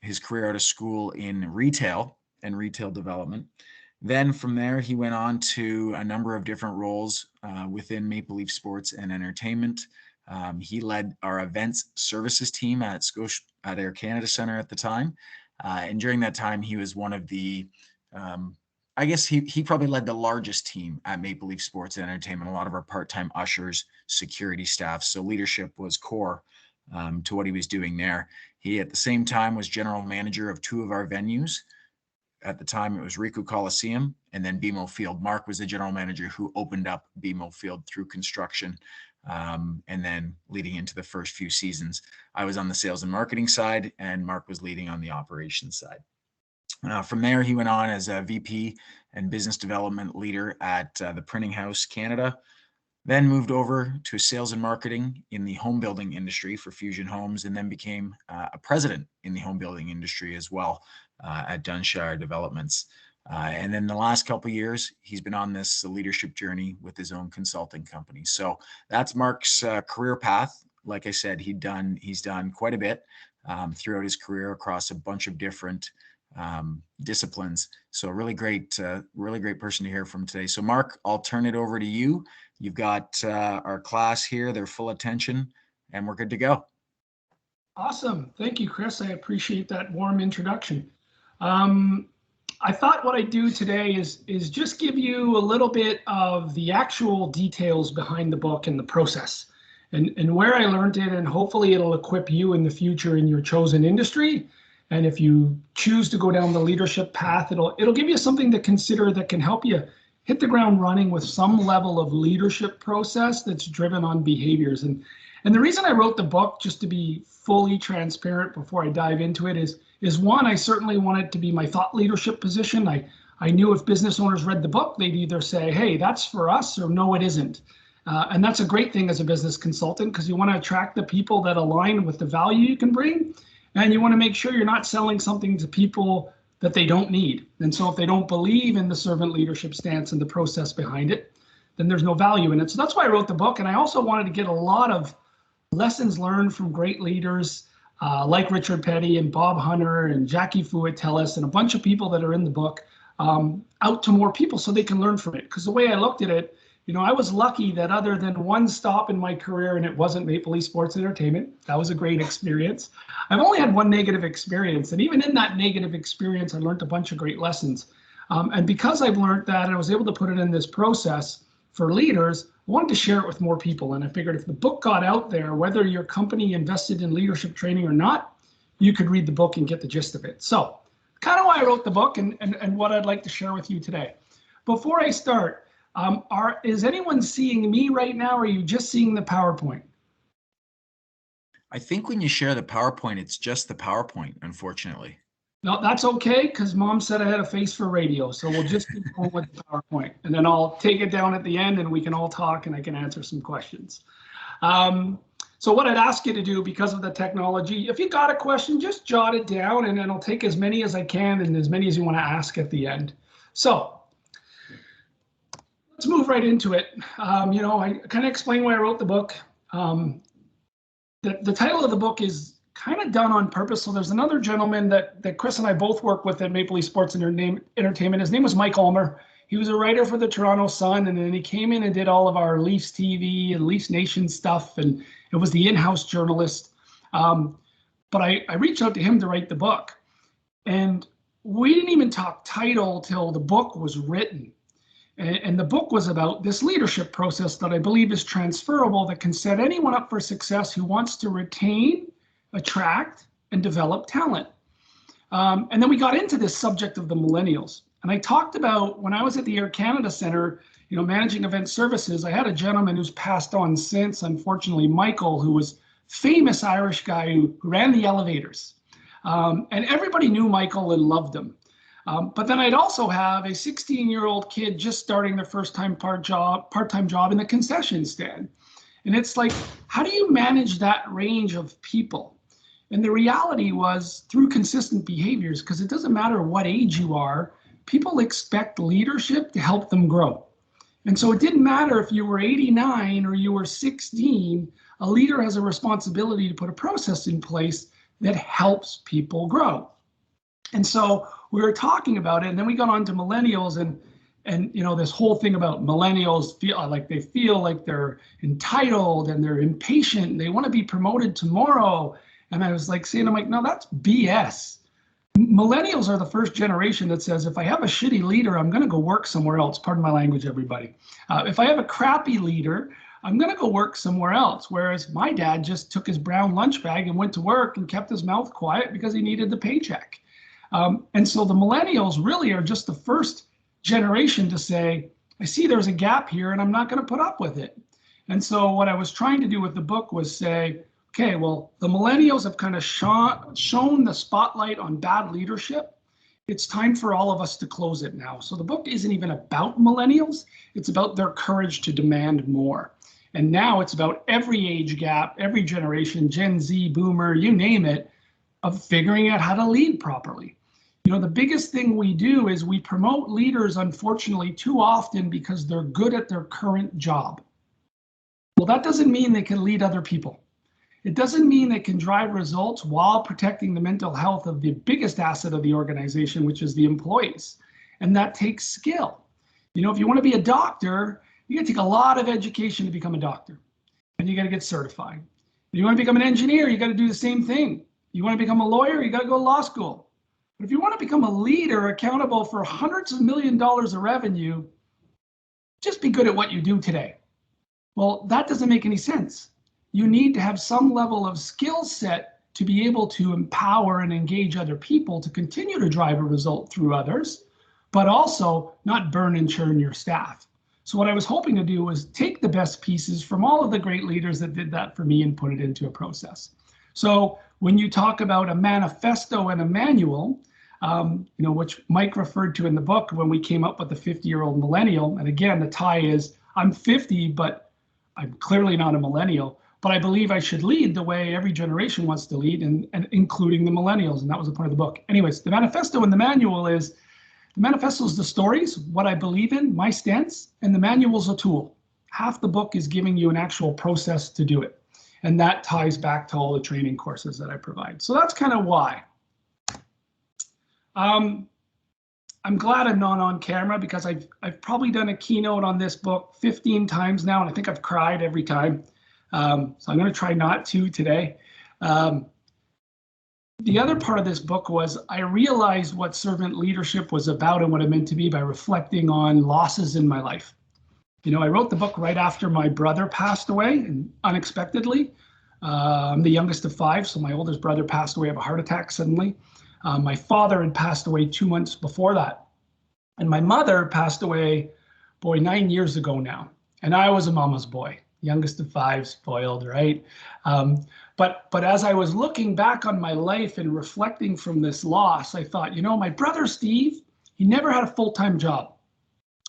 his career out of school in retail and retail development. Then from there, he went on to a number of different roles within Maple Leaf Sports and Entertainment. He led our events services team at Air Canada Centre at the time. And during that time, he was one of the, I guess he probably led the largest team at Maple Leaf Sports and Entertainment, a lot of our part-time ushers, security staff. So leadership was core to what he was doing there. He, at the same time, was general manager of 2 of our venues. At the time, it was Ricoh Coliseum and then BMO Field. Marc was the general manager who opened up BMO Field through construction, and then leading into the first few seasons. I was on the sales and marketing side, and Marc was leading on the operations side. From there, he went on as a VP and business development leader at the Printing House Canada, then moved over to sales and marketing in the home building industry for Fusion Homes, and then became a president in the home building industry as well at Dunshire Developments. And then the last couple of years, he's been on this leadership journey with his own consulting company. So that's Marc's career path. Like I said, he's done quite a bit throughout his career across a bunch of different disciplines. So really great person to hear from today. So Marc, I'll turn it over to you. You've got our class here. They're full attention, and we're good to go. Awesome. Thank you, Chris. I appreciate that warm introduction. I thought what I'd do today is just give you a little bit of the actual details behind the book and the process and where I learned it, and hopefully it'll equip you in the future in your chosen industry. And if you choose to go down the leadership path, it'll give you something to consider that can help you hit the ground running with some level of leadership process that's driven on behaviors. And the reason I wrote the book, just to be fully transparent before I dive into it, is one, I certainly want it to be my thought leadership position. I knew if business owners read the book, they'd either say, hey, that's for us, or no, it isn't. And that's a great thing as a business consultant, because you want to attract the people that align with the value you can bring. And you want to make sure you're not selling something to people that they don't need. And so if they don't believe in the servant leadership stance and the process behind it, then there's no value in it. So that's why I wrote the book. And I also wanted to get a lot of lessons learned from great leaders like Richard Petty and Bob Hunter and Jackie Fuatellis and a bunch of people that are in the book out to more people so they can learn from it. Because the way I looked at it, I was lucky that other than one stop in my career, and it wasn't Maple Leaf Sports Entertainment, that was a great experience. I've only had one negative experience. And even in that negative experience, I learned a bunch of great lessons. And because I've learned that and I was able to put it in this process for leaders, I wanted to share it with more people. And I figured if the book got out there, whether your company invested in leadership training or not, you could read the book and get the gist of it. So kind of why I wrote the book and what I'd like to share with you today. Before I start, is anyone seeing me right now, or are you just seeing the PowerPoint? I think when you share the PowerPoint, it's just the PowerPoint, unfortunately. No, that's okay, because Mom said I had a face for radio, so we'll just keep going with the PowerPoint, and then I'll take it down at the end, and we can all talk, and I can answer some questions. So what I'd ask you to do, because of the technology, if you got a question, just jot it down, and then I'll take as many as I can and as many as you want to ask at the end. So let's move right into it. I kind of explained why I wrote the book. The title of the book is kind of done on purpose. So there's another gentleman that Chris and I both work with at Maple Leaf Sports Entertainment. His name was Mike Ulmer. He was a writer for the Toronto Sun, and then he came in and did all of our Leafs TV and Leafs Nation stuff, and it was the in-house journalist. But I reached out to him to write the book, and we didn't even talk title till the book was written. And the book was about this leadership process that I believe is transferable, that can set anyone up for success who wants to retain, attract, and develop talent. And then we got into this subject of the millennials. And I talked about when I was at the Air Canada Centre, managing event services, I had a gentleman who's passed on since, unfortunately, Michael, who was famous Irish guy who ran the elevators. And everybody knew Michael and loved him. But then I'd also have a 16-year-old kid just starting their first-time part-time job in the concession stand. And it's like, how do you manage that range of people? And the reality was through consistent behaviors, because it doesn't matter what age you are, people expect leadership to help them grow. And so it didn't matter if you were 89 or you were 16, a leader has a responsibility to put a process in place that helps people grow. And so we were talking about it, and then we got on to millennials, and you know, this whole thing about millennials feel like they're entitled and they're impatient and they want to be promoted tomorrow. And I was like saying, I'm like, no, that's BS. Millennials are the first generation that says, if I have a shitty leader, I'm going to go work somewhere else. Pardon my language, everybody. If I have a crappy leader, I'm going to go work somewhere else. Whereas my dad just took his brown lunch bag and went to work and kept his mouth quiet because he needed the paycheck. And so the millennials really are just the first generation to say, I see there's a gap here and I'm not going to put up with it. And so what I was trying to do with the book was say, okay, well, the millennials have kind of shown the spotlight on bad leadership. It's time for all of us to close it now. So the book isn't even about millennials. It's about their courage to demand more. And now it's about every age gap, every generation, Gen Z, Boomer, you name it, of figuring out how to lead properly. You know, the biggest thing we do is we promote leaders, unfortunately, too often because they're good at their current job. Well, that doesn't mean they can lead other people. It doesn't mean they can drive results while protecting the mental health of the biggest asset of the organization, which is the employees. And that takes skill. You know, if you want to be a doctor, you got to take a lot of education to become a doctor, and you got to get certified. If you want to become an engineer, you got to do the same thing. You want to become a lawyer, you got to go to law school. But if you want to become a leader accountable for hundreds of $millions of revenue, just be good at what you do today. Well, that doesn't make any sense. You need to have some level of skill set to be able to empower and engage other people to continue to drive a result through others, but also not burn and churn your staff. So what I was hoping to do was take the best pieces from all of the great leaders that did that for me and put it into a process. So when you talk about a manifesto and a manual, you know, which Mike referred to in the book when we came up with the 50-year-old millennial, and again, the tie is I'm 50, but I'm clearly not a millennial, but I believe I should lead the way every generation wants to lead, and including the millennials, and that was the point of the book. Anyways, the manifesto and the manual is, the manifesto is the stories, what I believe in, my stance, and the manual is a tool. Half the book is giving you an actual process to do it. And that ties back to all the training courses that I provide. So that's kind of why. I'm glad I'm not on camera because I've probably done a keynote on this book 15 times now, and I think I've cried every time. So I'm going to try not to today. The other part of this book was I realized what servant leadership was about and what it meant to be by reflecting on losses in my life. You know, I wrote the book right after my brother passed away, and unexpectedly. I'm the youngest of 5, so my oldest brother passed away of a heart attack suddenly. My father had passed away 2 months before that. And my mother passed away, 9 years ago now. And I was a mama's boy, youngest of 5, spoiled, right? But as I was looking back on my life and reflecting from this loss, I thought, you know, my brother Steve, he never had a full-time job.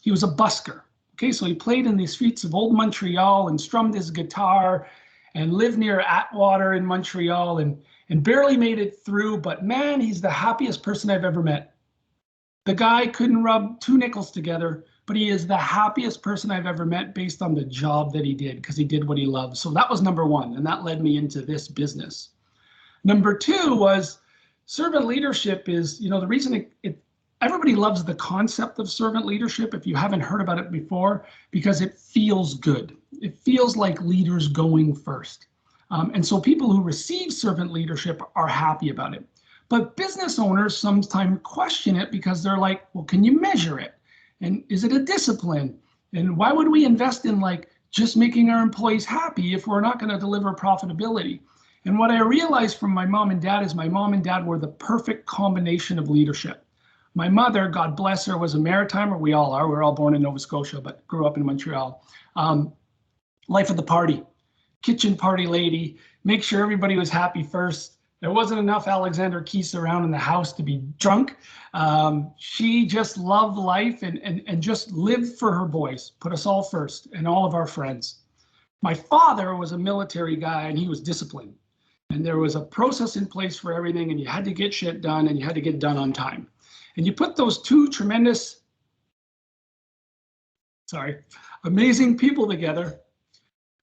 He was a busker. Okay, so he played in the streets of old Montreal and strummed his guitar and lived near Atwater in Montreal and barely made it through. But man, he's the happiest person I've ever met. The guy couldn't rub 2 nickels together, but he is the happiest person I've ever met based on the job that he did, because he did what he loved. So that was number 1, and that led me into this business. Number 2 was servant leadership is, you know, the reason everybody loves the concept of servant leadership, if you haven't heard about it before, because it feels good. It feels like leaders going first. And so people who receive servant leadership are happy about it. But business owners sometimes question it because they're like, well, can you measure it? And is it a discipline? And why would we invest in like just making our employees happy if we're not going to deliver profitability? And what I realized from my mom and dad is my mom and dad were the perfect combination of leadership. My mother, God bless her, was a maritimer. We all are. We're all born in Nova Scotia, but grew up in Montreal. Life of the party, kitchen party lady, make sure everybody was happy first. There wasn't enough Alexander Keiths around in the house to be drunk. She just loved life and just lived for her boys, put us all first and all of our friends. My father was a military guy and he was disciplined. And there was a process in place for everything, and you had to get shit done and you had to get done on time. And you put those 2 tremendous, amazing people together,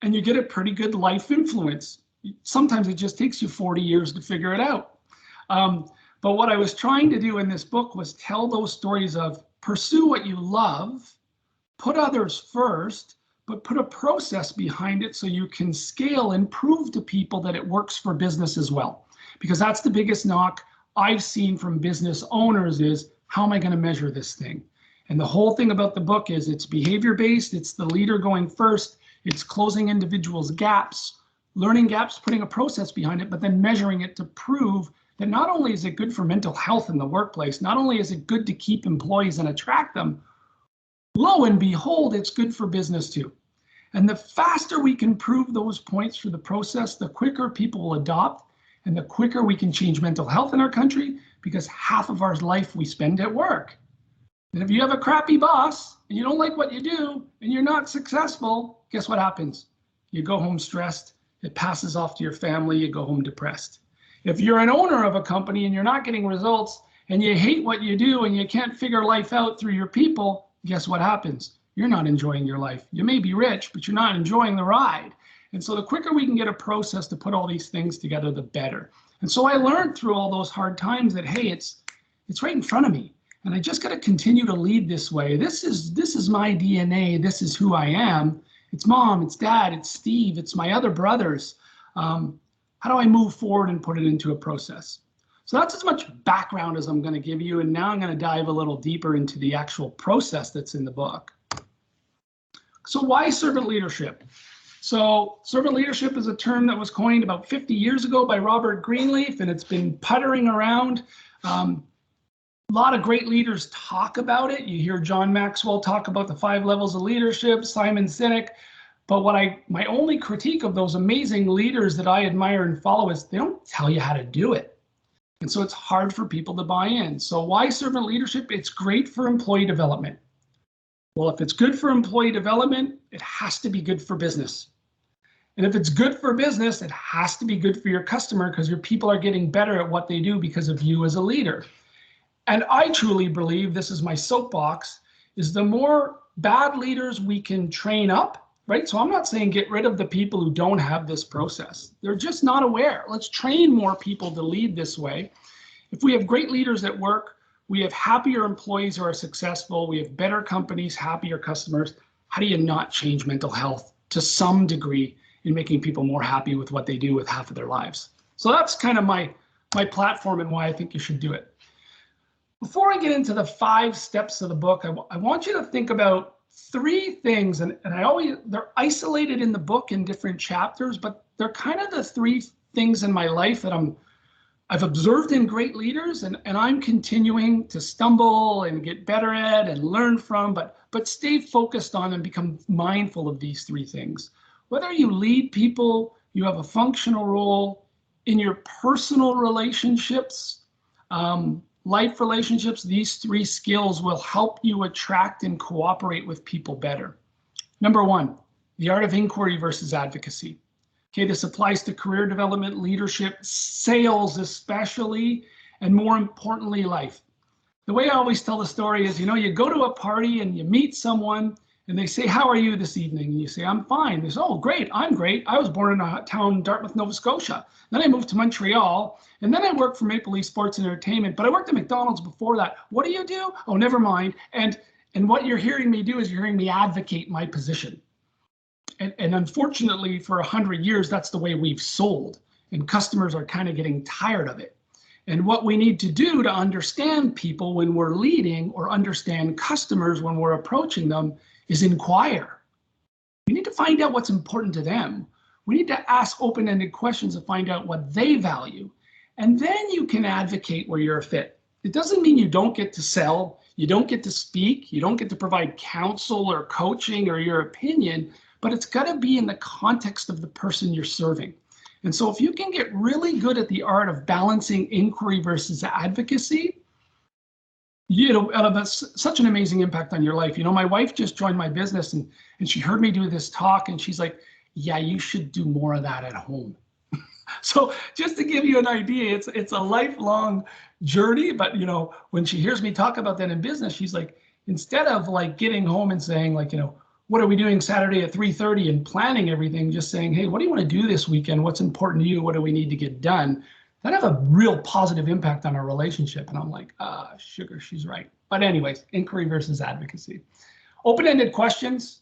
and you get a pretty good life influence. Sometimes it just takes you 40 years to figure it out. But what I was trying to do in this book was tell those stories of pursue what you love, put others first, but put a process behind it so you can scale and prove to people that it works for business as well. Because that's the biggest knock I've seen from business owners is, how am I going to measure this thing? And the whole thing about the book is it's behavior-based, it's the leader going first, it's closing individuals' gaps, learning gaps, putting a process behind it, but then measuring it to prove that not only is it good for mental health in the workplace, not only is it good to keep employees and attract them, lo and behold, it's good for business too. And the faster we can prove those points through the process, the quicker people will adopt, and the quicker we can change mental health in our country, because half of our life we spend at work. And if you have a crappy boss and you don't like what you do and you're not successful, guess what happens? You go home stressed, it passes off to your family, you go home depressed. If you're an owner of a company and you're not getting results and you hate what you do and you can't figure life out through your people, guess what happens? You're not enjoying your life. You may be rich, but you're not enjoying the ride. And so the quicker we can get a process to put all these things together, the better. And so I learned through all those hard times that, hey, it's right in front of me. And I just got to continue to lead this way. This is my DNA. This is who I am. It's mom, it's dad, it's Steve, it's my other brothers. How do I move forward and put it into a process? So that's as much background as I'm going to give you. And now I'm going to dive a little deeper into the actual process that's in the book. So why servant leadership? So servant leadership is a term that was coined about 50 years ago by Robert Greenleaf, and it's been puttering around. A lot of great leaders talk about it. You hear John Maxwell talk about the 5 levels of leadership, Simon Sinek. But my only critique of those amazing leaders that I admire and follow is they don't tell you how to do it. And so it's hard for people to buy in. So why servant leadership? It's great for employee development. Well, if it's good for employee development, it has to be good for business. And if it's good for business, it has to be good for your customer, because your people are getting better at what they do because of you as a leader. And I truly believe, this is my soapbox, is the more bad leaders we can train up, right? So I'm not saying get rid of the people who don't have this process. They're just not aware. Let's train more people to lead this way. If we have great leaders at work, we have happier employees who are successful, we have better companies, happier customers. How do you not change mental health to some degree in making people more happy with what they do with half of their lives? So that's kind of my platform and why I think you should do it. Before I get into the 5 steps of the book, I want you to think about 3 things, and they're isolated in the book in different chapters, but they're kind of the 3 things in my life that I've observed in great leaders, and I'm continuing to stumble and get better at and learn from, but stay focused on and become mindful of these 3 things. Whether you lead people, you have a functional role in your personal relationships, life relationships, these 3 skills will help you attract and cooperate with people better. Number 1, the art of inquiry versus advocacy. Okay, this applies to career development, leadership, sales especially, and more importantly, life. The way I always tell the story is, you go to a party and you meet someone and they say, how are you this evening? And you say, I'm fine. They say, oh, great, I'm great. I was born in a town, Dartmouth, Nova Scotia. Then I moved to Montreal, and then I worked for Maple Leaf Sports and Entertainment, but I worked at McDonald's before that. What do you do? Oh, never mind. And what you're hearing me do is you're hearing me advocate my position. And unfortunately, for 100 years, that's the way we've sold, and customers are kind of getting tired of it. And what we need to do to understand people when we're leading, or understand customers when we're approaching them, is inquire. We need to find out what's important to them. We need to ask open-ended questions to find out what they value. And then you can advocate where you're a fit. It doesn't mean you don't get to sell, you don't get to speak, you don't get to provide counsel or coaching or your opinion, but it's got to be in the context of the person you're serving. And so if you can get really good at the art of balancing inquiry versus advocacy, it'll have such an amazing impact on your life. My wife just joined my business, and she heard me do this talk, and she's like, yeah, you should do more of that at home. So just to give you an idea, it's a lifelong journey. But when she hears me talk about that in business, she's like, instead of like getting home and saying like, what are we doing Saturday at 3:30 and planning everything, just saying, hey, what do you want to do this weekend? What's important to you? What do we need to get done? that have a real positive impact on our relationship. And I'm like, sugar, she's right. But anyways, inquiry versus advocacy. Open-ended questions.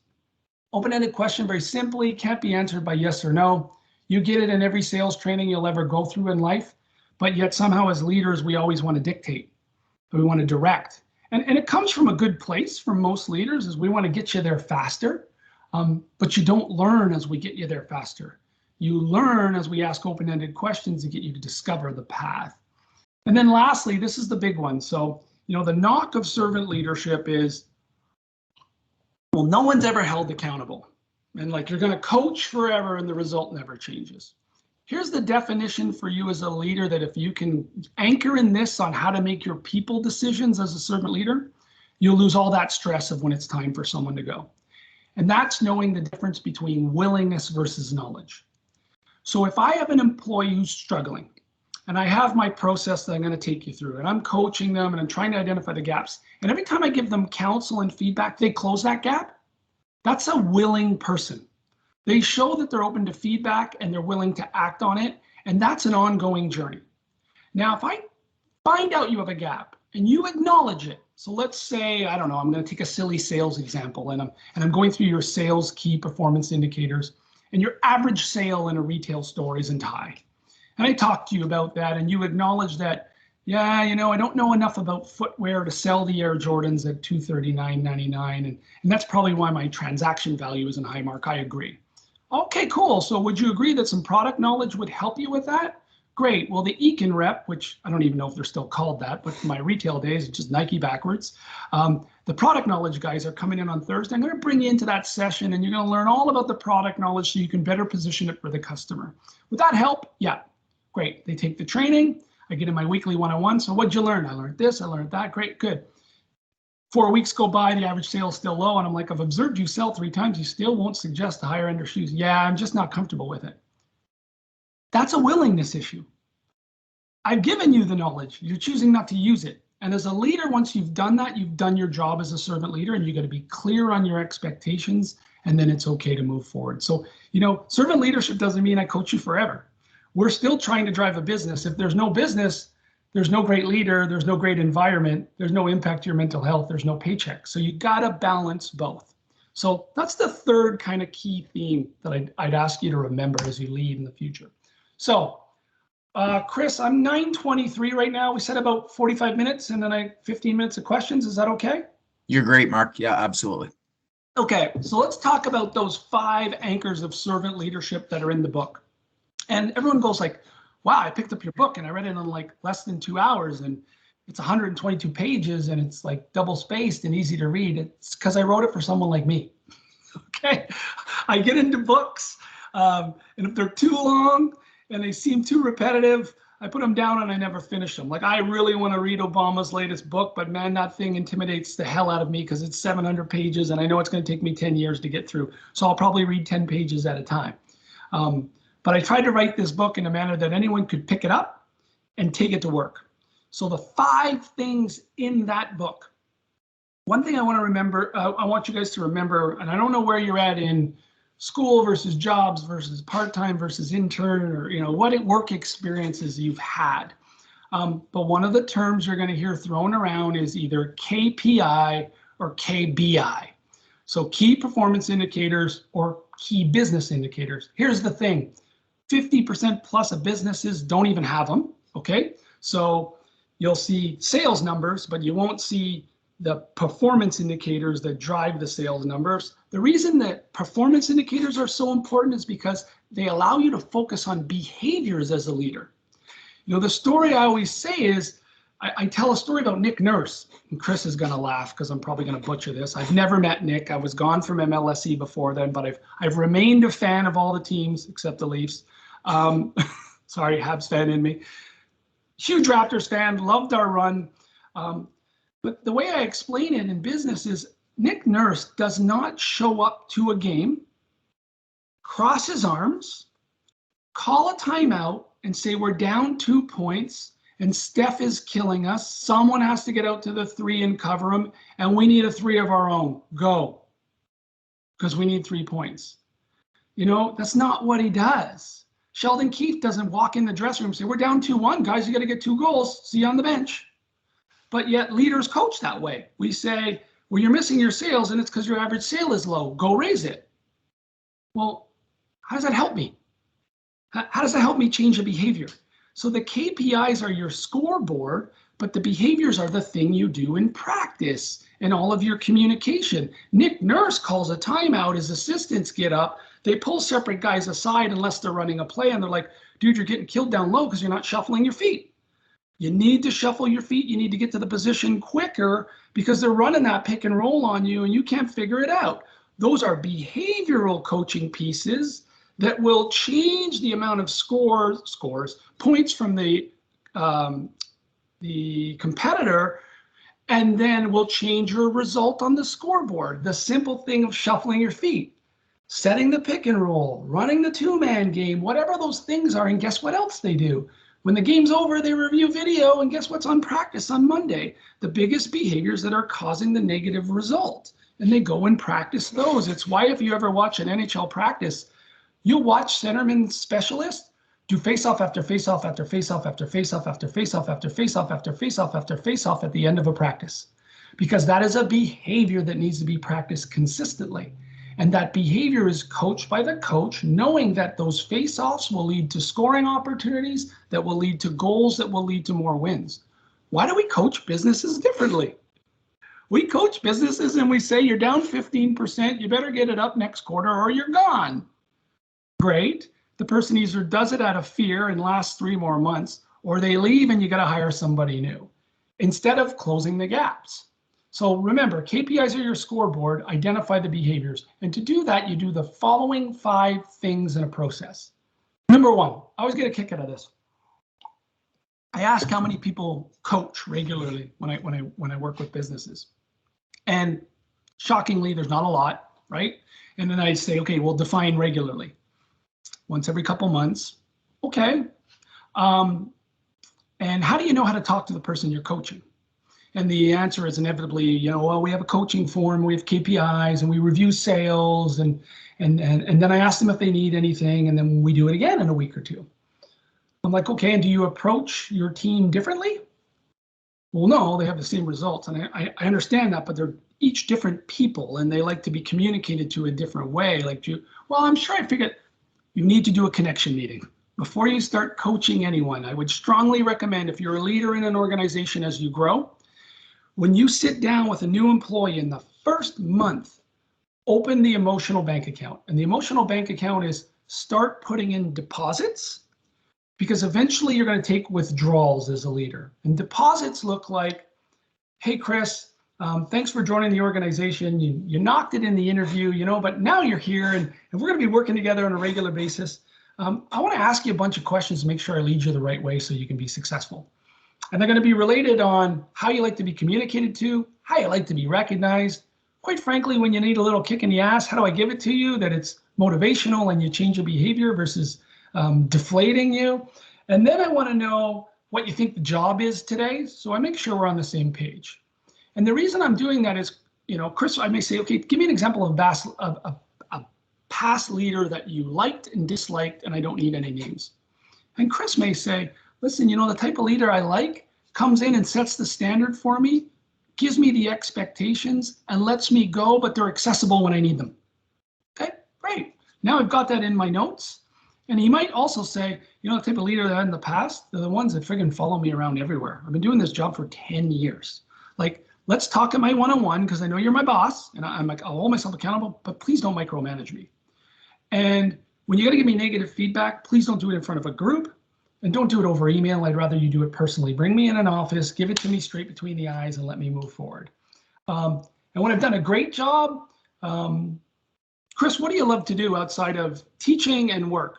Open-ended question, very simply, can't be answered by yes or no. You get it in every sales training you'll ever go through in life, but yet somehow as leaders, we always want to dictate, we want to direct. And it comes from a good place for most leaders, is we want to get you there faster, but you don't learn as we get you there faster. You learn as we ask open-ended questions to get you to discover the path. And then lastly, this is the big one. So, the knock of servant leadership is, well, no one's ever held accountable. And like, you're going to coach forever and the result never changes. Here's the definition for you as a leader, that if you can anchor in this on how to make your people decisions as a servant leader, you'll lose all that stress of when it's time for someone to go. And that's knowing the difference between willingness versus knowledge. So if I have an employee who's struggling, and I have my process that I'm going to take you through, and I'm coaching them and I'm trying to identify the gaps, and every time I give them counsel and feedback, they close that gap, that's a willing person. They show that they're open to feedback and they're willing to act on it, and that's an ongoing journey. Now, if I find out you have a gap and you acknowledge it, so let's say, I don't know, I'm going to take a silly sales example, and I'm going through your sales key performance indicators, and your average sale in a retail store isn't high. And I talked to you about that, and you acknowledge that, yeah, I don't know enough about footwear to sell the Air Jordans at $239.99, and that's probably why my transaction value isn't high, Mark. I agree. Okay, cool. So would you agree that some product knowledge would help you with that? Great. Well, the Econ rep, which I don't even know if they're still called that, but in my retail days, it's just Nike backwards. The product knowledge guys are coming in on Thursday. I'm going to bring you into that session, and you're going to learn all about the product knowledge so you can better position it for the customer. Would that help? Yeah. Great. They take the training. I get in my weekly one-on-one. So what'd you learn? I learned this. I learned that. Great. Good. 4 weeks go by. The average sale is still low. And I'm like, I've observed you sell 3 times. You still won't suggest the higher end of shoes. Yeah, I'm just not comfortable with it. That's a willingness issue. I've given you the knowledge. You're choosing not to use it. And as a leader, once you've done that, you've done your job as a servant leader, and you got to be clear on your expectations, and then it's okay to move forward. So, servant leadership doesn't mean I coach you forever. We're still trying to drive a business. If there's no business, there's no great leader, there's no great environment, there's no impact to your mental health, there's no paycheck. So you got to balance both. So that's the third kind of key theme that I'd ask you to remember as you lead in the future. So, Chris, I'm 9:23 right now. We said about 45 minutes, and then 15 minutes of questions. Is that okay? You're great, Mark. Yeah, absolutely. Okay, so let's talk about those 5 anchors of servant leadership that are in the book. And everyone goes like, wow, I picked up your book and I read it in like less than 2 hours, and it's 122 pages and it's like double spaced and easy to read. It's because I wrote it for someone like me. Okay, I get into books, and if they're too long and they seem too repetitive, I put them down and I never finish them. Like, I really want to read Obama's latest book, but man, that thing intimidates the hell out of me because it's 700 pages and I know it's going to take me 10 years to get through. So I'll probably read 10 pages at a time. But I tried to write this book in a manner that anyone could pick it up and take it to work. So the 5 things in that book. One thing I want to remember, I want you guys to remember, and I don't know where you're at in school versus jobs versus part-time versus intern, or what work experiences you've had. But one of the terms you're going to hear thrown around is either KPI or KBI. So key performance indicators or key business indicators. Here's the thing. 50% plus of businesses don't even have them, okay? So you'll see sales numbers, but you won't see the performance indicators that drive the sales numbers. The reason that performance indicators are so important is because they allow you to focus on behaviors as a leader. The story I always say is, I tell a story about Nick Nurse, and Chris is going to laugh because I'm probably going to butcher this. I've never met Nick. I was gone from MLSE before then, but I've remained a fan of all the teams except the Leafs. Sorry, Habs fan in me. Huge Raptors fan, loved our run. But the way I explain it in business is Nick Nurse does not show up to a game, cross his arms, call a timeout, and say we're down 2 points and Steph is killing us. Someone has to get out to the 3 and cover him, and we need a 3 of our own. Go. Because we need 3 points. That's not what he does. Sheldon Keefe doesn't walk in the dressing room and say, we're down 2-1, guys, you got to get 2 goals. See you on the bench. But yet leaders coach that way. We say, well, you're missing your sales and it's because your average sale is low. Go raise it. Well, how does that help me? How does that help me change a behavior? So the KPIs are your scoreboard, but the behaviors are the thing you do in practice and all of your communication. Nick Nurse calls a timeout. His assistants get up. They pull separate guys aside unless they're running a play, and they're like, dude, you're getting killed down low because you're not shuffling your feet. You need to shuffle your feet. You need to get to the position quicker because they're running that pick and roll on you and you can't figure it out. Those are behavioral coaching pieces that will change the amount of points from the competitor, and then will change your result on the scoreboard. The simple thing of shuffling your feet, setting the pick and roll, running the 2-man game, whatever those things are. And guess what else they do? When the game's over, they review video, and guess what's on practice on Monday? The biggest behaviors that are causing the negative result. And they go and practice those. It's why if you ever watch an NHL practice, you'll watch centerman specialists do face-off after face-off after face-off after face-off after face-off after face-off after face-off after face-off at the end of a practice. Because that is a behavior that needs to be practiced consistently. And that behavior is coached by the coach, knowing that those face-offs will lead to scoring opportunities, that will lead to goals, that will lead to more wins. Why do we coach businesses differently? We coach businesses and we say, you're down 15%, you better get it up next quarter or you're gone. Great. The person either does it out of fear and lasts 3 more months, or they leave and you got to hire somebody new instead of closing the gaps. So remember, KPIs are your scoreboard, identify the behaviors. And to do that, you do the following 5 things in a process. Number 1, I always get a kick out of this. I ask how many people coach regularly when I work with businesses. And shockingly, there's not a lot, right? And then I say, okay, well, define regularly. Once every couple months. Okay. And how do you know how to talk to the person you're coaching? And the answer is inevitably, well, we have a coaching form, we have KPIs, and we review sales, and then I ask them if they need anything, and then we do it again in a week or 2. I'm like, okay, and do you approach your team differently? Well, no, they have the same results, and I understand that, but they're each different people, and they like to be communicated to a different way. Well, I'm sure I figured you need to do a connection meeting. Before you start coaching anyone, I would strongly recommend, if you're a leader in an organization as you grow, when you sit down with a new employee in the first month, open the emotional bank account. And the emotional bank account is start putting in deposits, because eventually you're going to take withdrawals as a leader. And deposits look like, hey, Chris, thanks for joining the organization. You knocked it in the interview, but now you're here and we're going to be working together on a regular basis. I want to ask you a bunch of questions to make sure I lead you the right way so you can be successful. And they're going to be related on how you like to be communicated to, how you like to be recognized. Quite frankly, when you need a little kick in the ass, how do I give it to you that it's motivational and you change your behavior versus deflating you? And then I want to know what you think the job is today, so I make sure we're on the same page. And the reason I'm doing that is, Chris, I may say, okay, give me an example of a past leader that you liked and disliked, and I don't need any names. And Chris may say, listen, the type of leader I like comes in and sets the standard for me, gives me the expectations, and lets me go, but they're accessible when I need them. Okay, great. Now I've got that in my notes. And he might also say, the type of leader that I had in the past, they're the ones that friggin' follow me around everywhere. I've been doing this job for 10 years. Let's talk at my one-on-one because I know you're my boss and I'll hold myself accountable, but please don't micromanage me. And when you got to give me negative feedback, please don't do it in front of a group and don't do it over email. I'd rather you do it personally. Bring me in an office, give it to me straight between the eyes and let me move forward. And when I've done a great job, Chris, what do you love to do outside of teaching and work?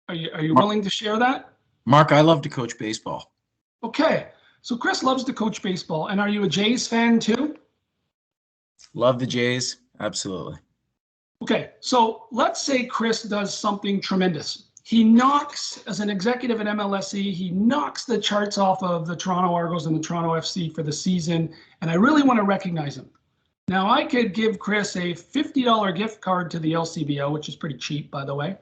Are you willing to share that? Mark, I love to coach baseball. Okay, so Chris loves to coach baseball. And are you a Jays fan too? Love the Jays, absolutely. Okay, so let's say Chris does something tremendous. He knocks, as an executive at MLSE, he knocks the charts off of the Toronto Argos and the Toronto FC for the season, and I really want to recognize him. Now I could give Chris a $50 gift card to the LCBO, which is pretty cheap, by the way.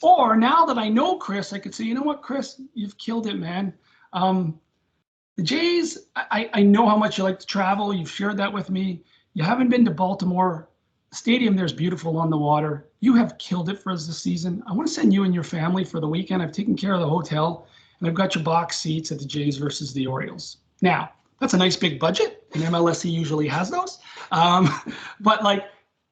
Or now that I know Chris, I could say, you know what, Chris, you've killed it, man. The Jays, I know how much you like to travel. You've shared that with me. You haven't been to Baltimore. The stadium there's beautiful on the water. You have killed it for us this season. I want to send you and your family for the weekend. I've taken care of the hotel, and I've got your box seats at the Jays versus the Orioles. Now, that's a nice big budget, and MLSE usually has those. But like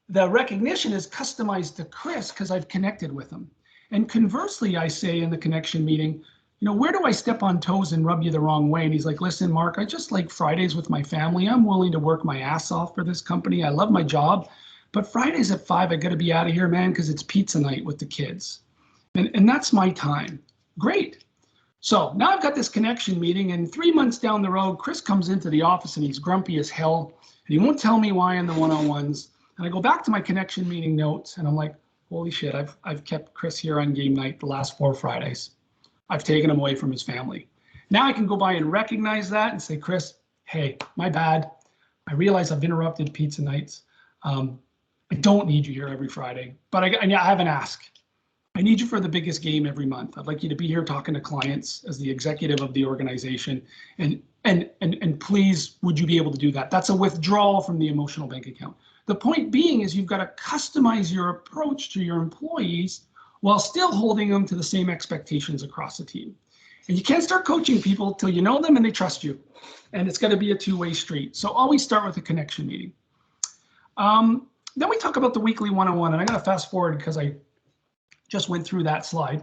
the recognition is customized to Chris because I've connected with him. And conversely, I say in the connection meeting, you know, where do I step on toes and rub you the wrong way? And he's like, listen, Mark, I just like Fridays with my family. I'm willing to work my ass off for this company. I love my job. But Fridays at 5, I got to be out of here, man, because it's pizza night with the kids. And that's my time. Great. So now I've got this connection meeting, and 3 months down the road, Chris comes into the office and he's grumpy as hell. And he won't tell me why in the one-on-ones. And I go back to my connection meeting notes and I'm like, holy shit, I've kept Chris here on game night the last 4 Fridays. I've taken him away from his family. Now I can go by and recognize that and say, Chris, hey, my bad. I realize I've interrupted pizza nights. I don't need you here every Friday, but I have an ask. I need you for the biggest game every month. I'd like you to be here talking to clients as the executive of the organization. And please, would you be able to do that? That's a withdrawal from the emotional bank account. The point being is you've got to customize your approach to your employees while still holding them to the same expectations across the team. And you can't start coaching people till you know them and they trust you. And it's got to be a two-way street. So always start with a connection meeting. Then we talk about the weekly one-on-one, and I got to fast forward because I just went through that slide.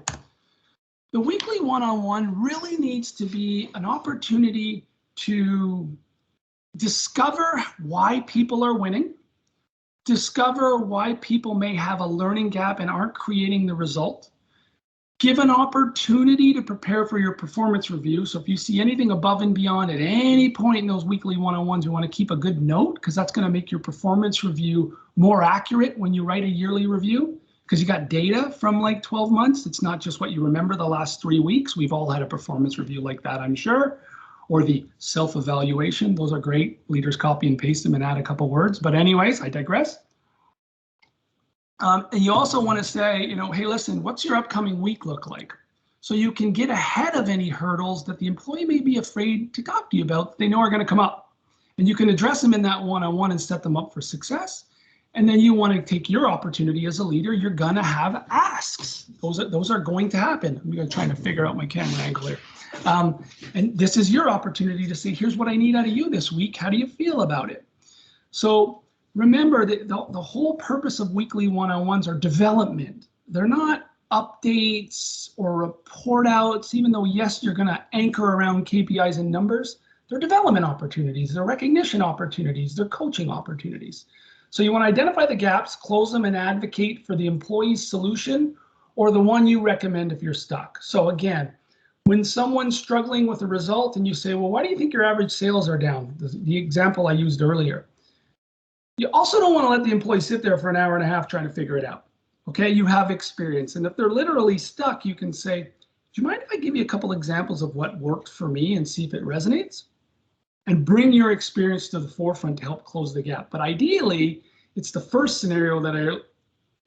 The weekly one-on-one really needs to be an opportunity to discover why people are winning, discover why people may have a learning gap and aren't creating the result, give an opportunity to prepare for your performance review. So if you see anything above and beyond at any point in those weekly one-on-ones, you want to keep a good note because that's going to make your performance review more accurate when you write a yearly review because you got data from like 12 months. It's not just what you remember the last 3 weeks. We've all had a performance review like that, I'm sure. Or the self-evaluation. Those are great. Leaders copy and paste them and add a couple words. But anyways, I digress. And you also want to say, you know, hey, listen, what's your upcoming week look like? So you can get ahead of any hurdles that the employee may be afraid to talk to you about that they know are going to come up. And you can address them in that one-on-one and set them up for success. And then you want to take your opportunity as a leader. You're going to have asks. Those are going to happen. I'm trying to figure out my camera angle here. And this is your opportunity to say, here's what I need out of you this week. How do you feel about it? So remember that the whole purpose of weekly one-on-ones are development. They're not updates or report outs, even though, yes, you're going to anchor around KPIs and numbers. They're development opportunities. They're recognition opportunities. They're coaching opportunities. So you want to identify the gaps, close them, and advocate for the employee's solution or the one you recommend if you're stuck. So again, when someone's struggling with a result and you say, well, why do you think your average sales are down? The example I used earlier. You also don't want to let the employee sit there for an hour and a half trying to figure it out. Okay, you have experience. And if they're literally stuck, you can say, do you mind if I give you a couple examples of what worked for me and see if it resonates? And bring your experience to the forefront to help close the gap. But ideally, it's the first scenario that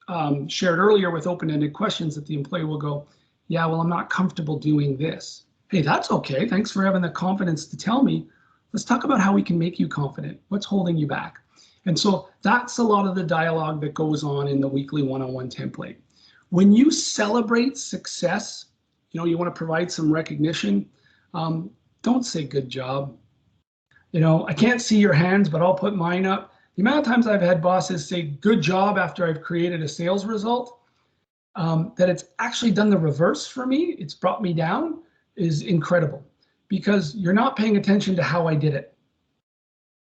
I shared earlier with open-ended questions that the employee will go, yeah, well, I'm not comfortable doing this. Hey, that's okay. Thanks for having the confidence to tell me. Let's talk about how we can make you confident. What's holding you back? And so that's a lot of the dialogue that goes on in the weekly one-on-one template. When you celebrate success, you want to provide some recognition. Don't say good job. I can't see your hands, but I'll put mine up. The amount of times I've had bosses say good job after I've created a sales result, that it's actually done the reverse for me, it's brought me down, is incredible because you're not paying attention to how I did it.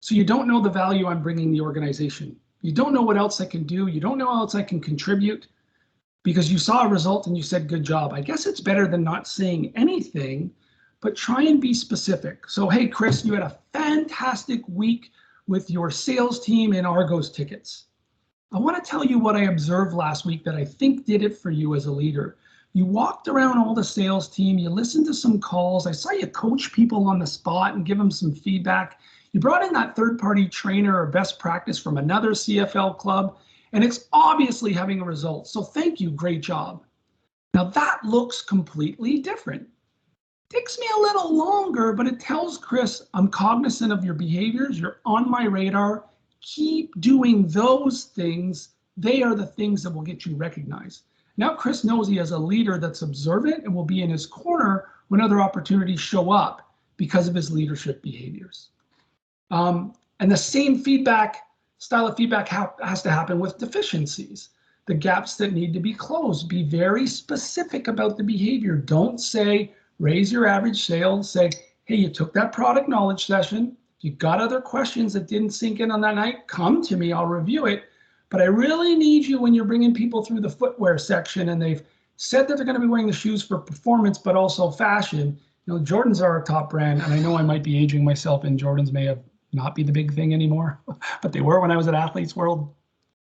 So you don't know the value I'm bringing the organization. You don't know what else I can do. You don't know how else I can contribute because you saw a result and you said good job. I guess it's better than not saying anything, but try and be specific. So, hey, Chris, you had a fantastic week with your sales team in Argos tickets. I want to tell you what I observed last week that I think did it for you as a leader. You walked around all the sales team, you listened to some calls. I saw you coach people on the spot and give them some feedback. You brought in that third-party trainer or best practice from another CFL club, and it's obviously having a result. So thank you, great job. Now that looks completely different. Takes me a little longer, but it tells Chris, I'm cognizant of your behaviors, you're on my radar, keep doing those things. They are the things that will get you recognized. Now Chris knows he has a leader that's observant and will be in his corner when other opportunities show up because of his leadership behaviors. And the same style of feedback has to happen with deficiencies, the gaps that need to be closed. Be very specific about the behavior. Don't say, raise your average sales. Say, hey, you took that product knowledge session. If you got other questions that didn't sink in on that night, come to me, I'll review it. But I really need you when you're bringing people through the footwear section and they've said that they're going to be wearing the shoes for performance, but also fashion. You know, Jordans are our top brand, and I know I might be aging myself, and Jordans may have not be the big thing anymore, but they were when I was at Athletes World,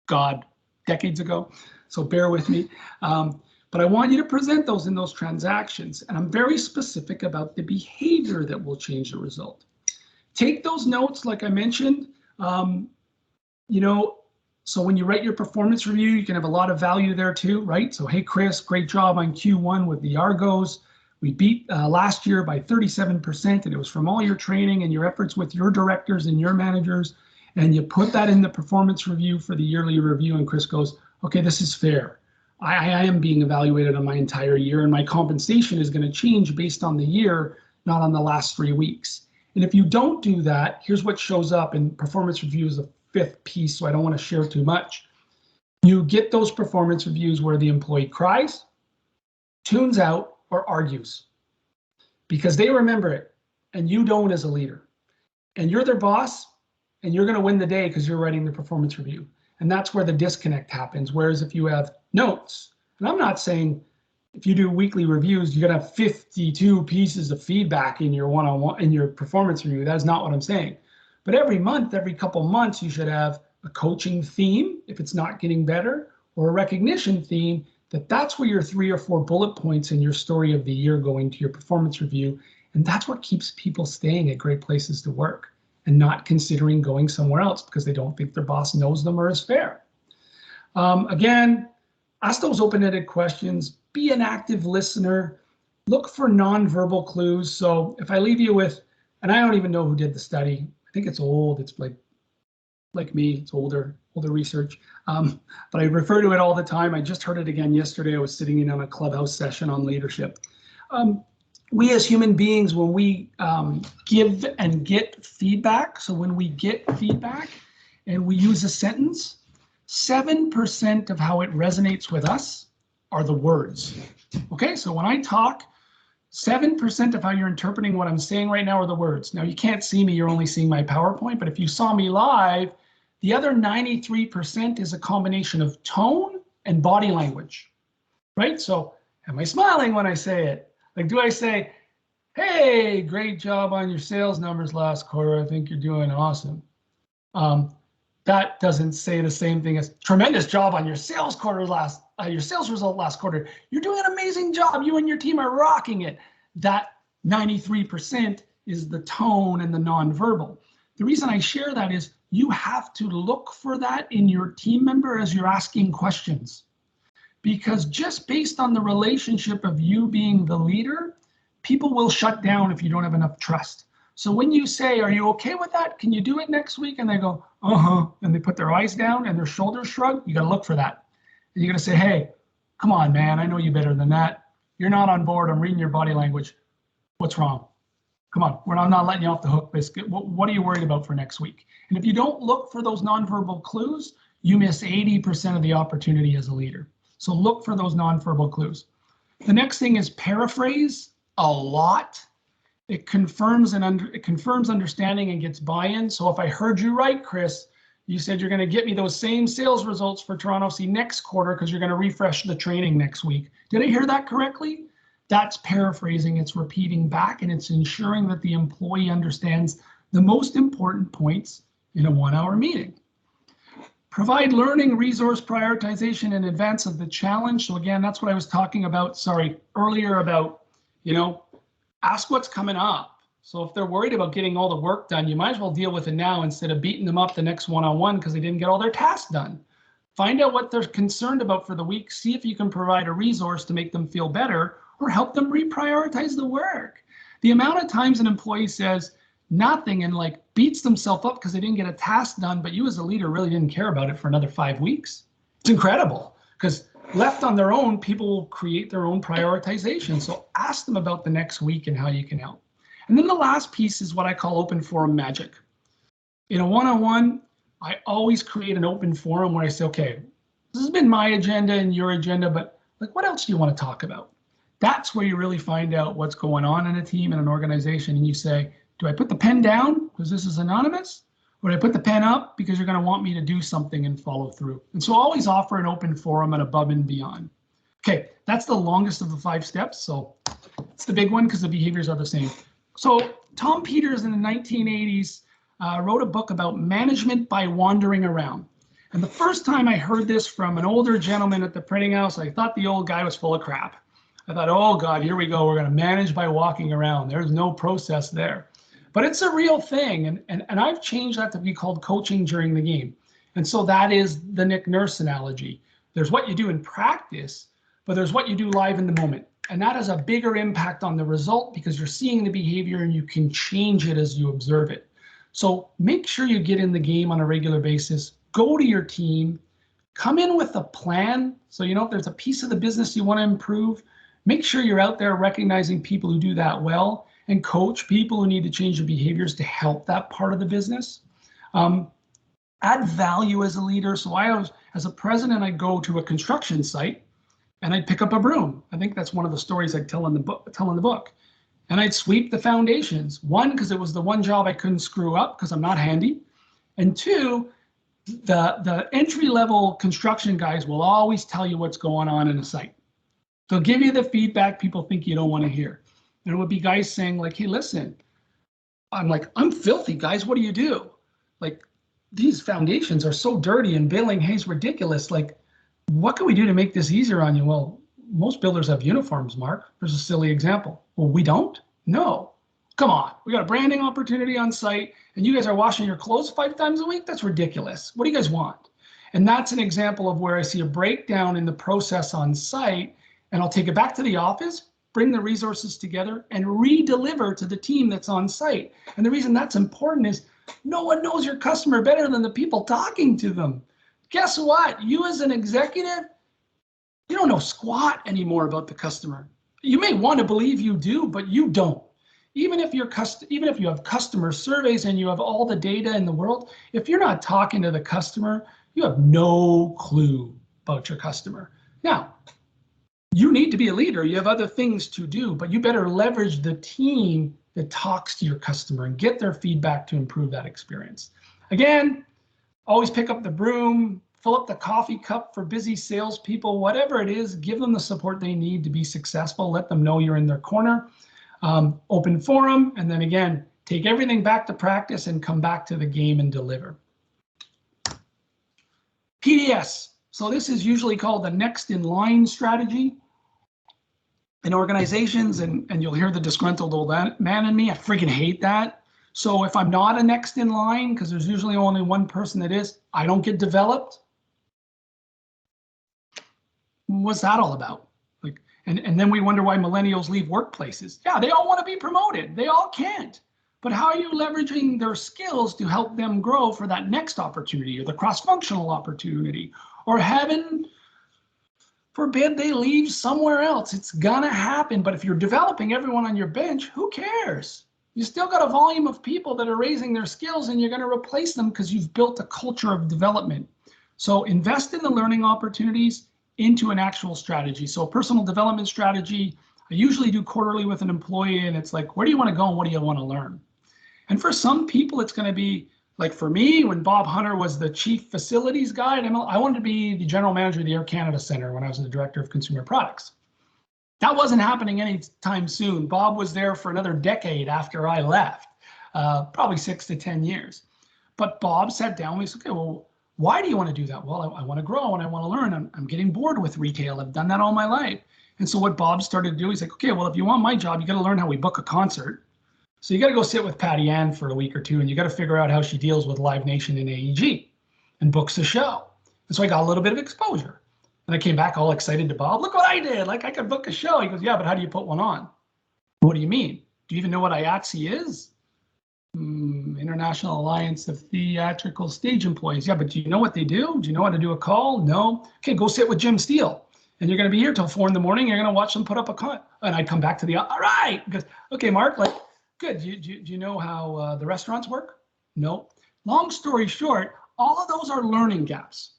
God, decades ago. So bear with me. But I want you to present those in those transactions. And I'm very specific about the behavior that will change the result. Take those notes, like I mentioned, you know, so when you write your performance review, you can have a lot of value there too, right? So, hey, Chris, great job on Q1 with the Argos. We beat last year by 37%, and it was from all your training and your efforts with your directors and your managers. And you put that in the performance review for the yearly review, and Chris goes, okay, this is fair. I am being evaluated on my entire year, and my compensation is going to change based on the year, not on the last 3 weeks. And if you don't do that, here's what shows up, and performance review is the 5th piece, so I don't want to share too much. You get those performance reviews where the employee cries, tunes out, or argues because they remember it and you don't as a leader. And you're their boss and you're going to win the day because you're writing the performance review. And that's where the disconnect happens. Whereas if you have notes, and I'm not saying if you do weekly reviews, you're going to have 52 pieces of feedback in your one-on-one, in your performance review. That's not what I'm saying. But every month, every couple months, you should have a coaching theme if it's not getting better, or a recognition theme. That's where your 3 or 4 bullet points in your story of the year going to your performance review. And that's what keeps people staying at great places to work and not considering going somewhere else because they don't think their boss knows them or is fair. Again, ask those open-ended questions, be an active listener, look for nonverbal clues. So if I leave you with, and I don't even know who did the study, I think it's old, it's like me, it's older research, but I refer to it all the time. I just heard it again yesterday. I was sitting in on a clubhouse session on leadership. We as human beings, when we give and get feedback, so when we get feedback and we use a sentence, 7% of how it resonates with us are the words. Okay, so when I talk, 7% of how you're interpreting what I'm saying right now are the words. Now you can't see me, you're only seeing my PowerPoint, but if you saw me live, the other 93% is a combination of tone and body language, right? So am I smiling when I say it? Like, do I say, hey, great job on your sales numbers last quarter. I think you're doing awesome. That doesn't say the same thing as tremendous job on your sales result last quarter. You're doing an amazing job. You and your team are rocking it. That 93% is the tone and the nonverbal. The reason I share that is you have to look for that in your team member as you're asking questions. Because just based on the relationship of you being the leader, people will shut down if you don't have enough trust. So when you say, are you okay with that? Can you do it next week? And they go, uh-huh. And they put their eyes down and their shoulders shrug. You got to look for that. And you're going to say, hey, come on, man. I know you better than that. You're not on board. I'm reading your body language. What's wrong? Come on. I'm not letting you off the hook, Biscuit. What are you worried about for next week? And if you don't look for those nonverbal clues, you miss 80% of the opportunity as a leader. So look for those nonverbal clues. The next thing is paraphrase a lot. It confirms understanding and gets buy-in. So if I heard you right, Chris, you said you're going to get me those same sales results for Toronto FC next quarter because you're going to refresh the training next week. Did I hear that correctly? That's paraphrasing. It's repeating back, and it's ensuring that the employee understands the most important points in a 1-hour meeting. Provide learning resource prioritization in advance of the challenge. So again, that's what I was talking about, earlier about, ask what's coming up. So if they're worried about getting all the work done, you might as well deal with it now instead of beating them up the next one-on-one because they didn't get all their tasks done. Find out what they're concerned about for the week. See if you can provide a resource to make them feel better or help them reprioritize the work. The amount of times an employee says nothing and like beats themselves up because they didn't get a task done, but you as a leader really didn't care about it for another 5 weeks. It's incredible because left on their own, people will create their own prioritization. So ask them about the next week and how you can help. And then the last piece is what I call open forum magic. In a one-on-one, I always create an open forum where I say, okay, this has been my agenda and your agenda, but like, what else do you want to talk about? That's where you really find out what's going on in a team and an organization. And you say, do I put the pen down because this is anonymous? Or do I put the pen up because you're going to want me to do something and follow through? And so always offer an open forum and above and beyond. Okay, that's the longest of the 5 steps. So it's the big one because the behaviors are the same. So Tom Peters in the 1980s wrote a book about management by wandering around. And the first time I heard this from an older gentleman at the printing house, I thought the old guy was full of crap. I thought, oh God, here we go. We're going to manage by walking around. There's no process there. But it's a real thing. And I've changed that to be called coaching during the game. And so that is the Nick Nurse analogy. There's what you do in practice, but there's what you do live in the moment. And that has a bigger impact on the result because you're seeing the behavior and you can change it as you observe it. So make sure you get in the game on a regular basis. Go to your team, come in with a plan. So, if there's a piece of the business you want to improve, make sure you're out there recognizing people who do that well and coach people who need to change their behaviors to help that part of the business. Add value as a leader. So as a president, I'd go to a construction site and I'd pick up a broom. I think that's one of the stories I tell in the book. And I'd sweep the foundations. 1, because it was the one job I couldn't screw up because I'm not handy. And 2, the entry-level construction guys will always tell you what's going on in a site. They'll give you the feedback people think you don't want to hear. And it would be guys saying like, hey, listen, I'm filthy, guys. What do you do? Like, these foundations are so dirty and billing hay's ridiculous. Like, what can we do to make this easier on you? Well, most builders have uniforms, Mark. There's a silly example. Well, we don't? No. Come on. We got a branding opportunity on site and you guys are washing your clothes 5 times a week? That's ridiculous. What do you guys want? And that's an example of where I see a breakdown in the process on site, and I'll take it back to the office, bring the resources together and re-deliver to the team that's on site. And the reason that's important is no one knows your customer better than the people talking to them. Guess what? You as an executive, you don't know squat anymore about the customer. You may want to believe you do, but you don't. Even if you have customer surveys and you have all the data in the world, if you're not talking to the customer, you have no clue about your customer. Now, you need to be a leader. You have other things to do, but you better leverage the team that talks to your customer and get their feedback to improve that experience. Again, always pick up the broom, fill up the coffee cup for busy salespeople, whatever it is, give them the support they need to be successful. Let them know you're in their corner. Open forum, and then again, take everything back to practice and come back to the game and deliver. PDS. So this is usually called the next in line strategy in organizations, and you'll hear the disgruntled old man in me. I freaking hate that. So if I'm not a next in line, because there's usually only one person that is, I don't get developed. What's that all about? Like, and then we wonder why millennials leave workplaces. Yeah, they all want to be promoted. They all can't. But how are you leveraging their skills to help them grow for that next opportunity or the cross-functional opportunity? Or heaven forbid they leave somewhere else. It's gonna happen. But if you're developing everyone on your bench, who cares? You still got a volume of people that are raising their skills and you're gonna replace them because you've built a culture of development. So invest in the learning opportunities into an actual strategy. So a personal development strategy, I usually do quarterly with an employee, and it's like, where do you want to go and what do you want to learn? And for some people, it's going to be like, for me, when Bob Hunter was the chief facilities guy at ML, I wanted to be the general manager of the Air Canada Center when I was the director of consumer products. That wasn't happening anytime soon. Bob was there for another decade after I left, probably 6 to 10 years. But Bob sat down and he said, okay, well, why do you want to do that? Well, I want to grow and I want to learn. I'm getting bored with retail. I've done that all my life. And so what Bob started to do, he's like, okay, well, if you want my job, you got to learn how we book a concert. So you got to go sit with Patty Ann for a week or two, and you got to figure out how she deals with Live Nation and AEG and books a show. And so I got a little bit of exposure. And I came back all excited to Bob. Look what I did. Like, I could book a show. He goes, yeah, but how do you put one on? What do you mean? Do you even know what IATSE is? International Alliance of Theatrical Stage Employees. Yeah, but do you know what they do? Do you know how to do a call? No. Okay, go sit with Jim Steele. And you're going to be here till 4 in the morning. You're going to watch them put up a con. And I come back to the, all right. Because, okay, Mark, like, good. Do you know how the restaurants work? No. Long story short, all of those are learning gaps.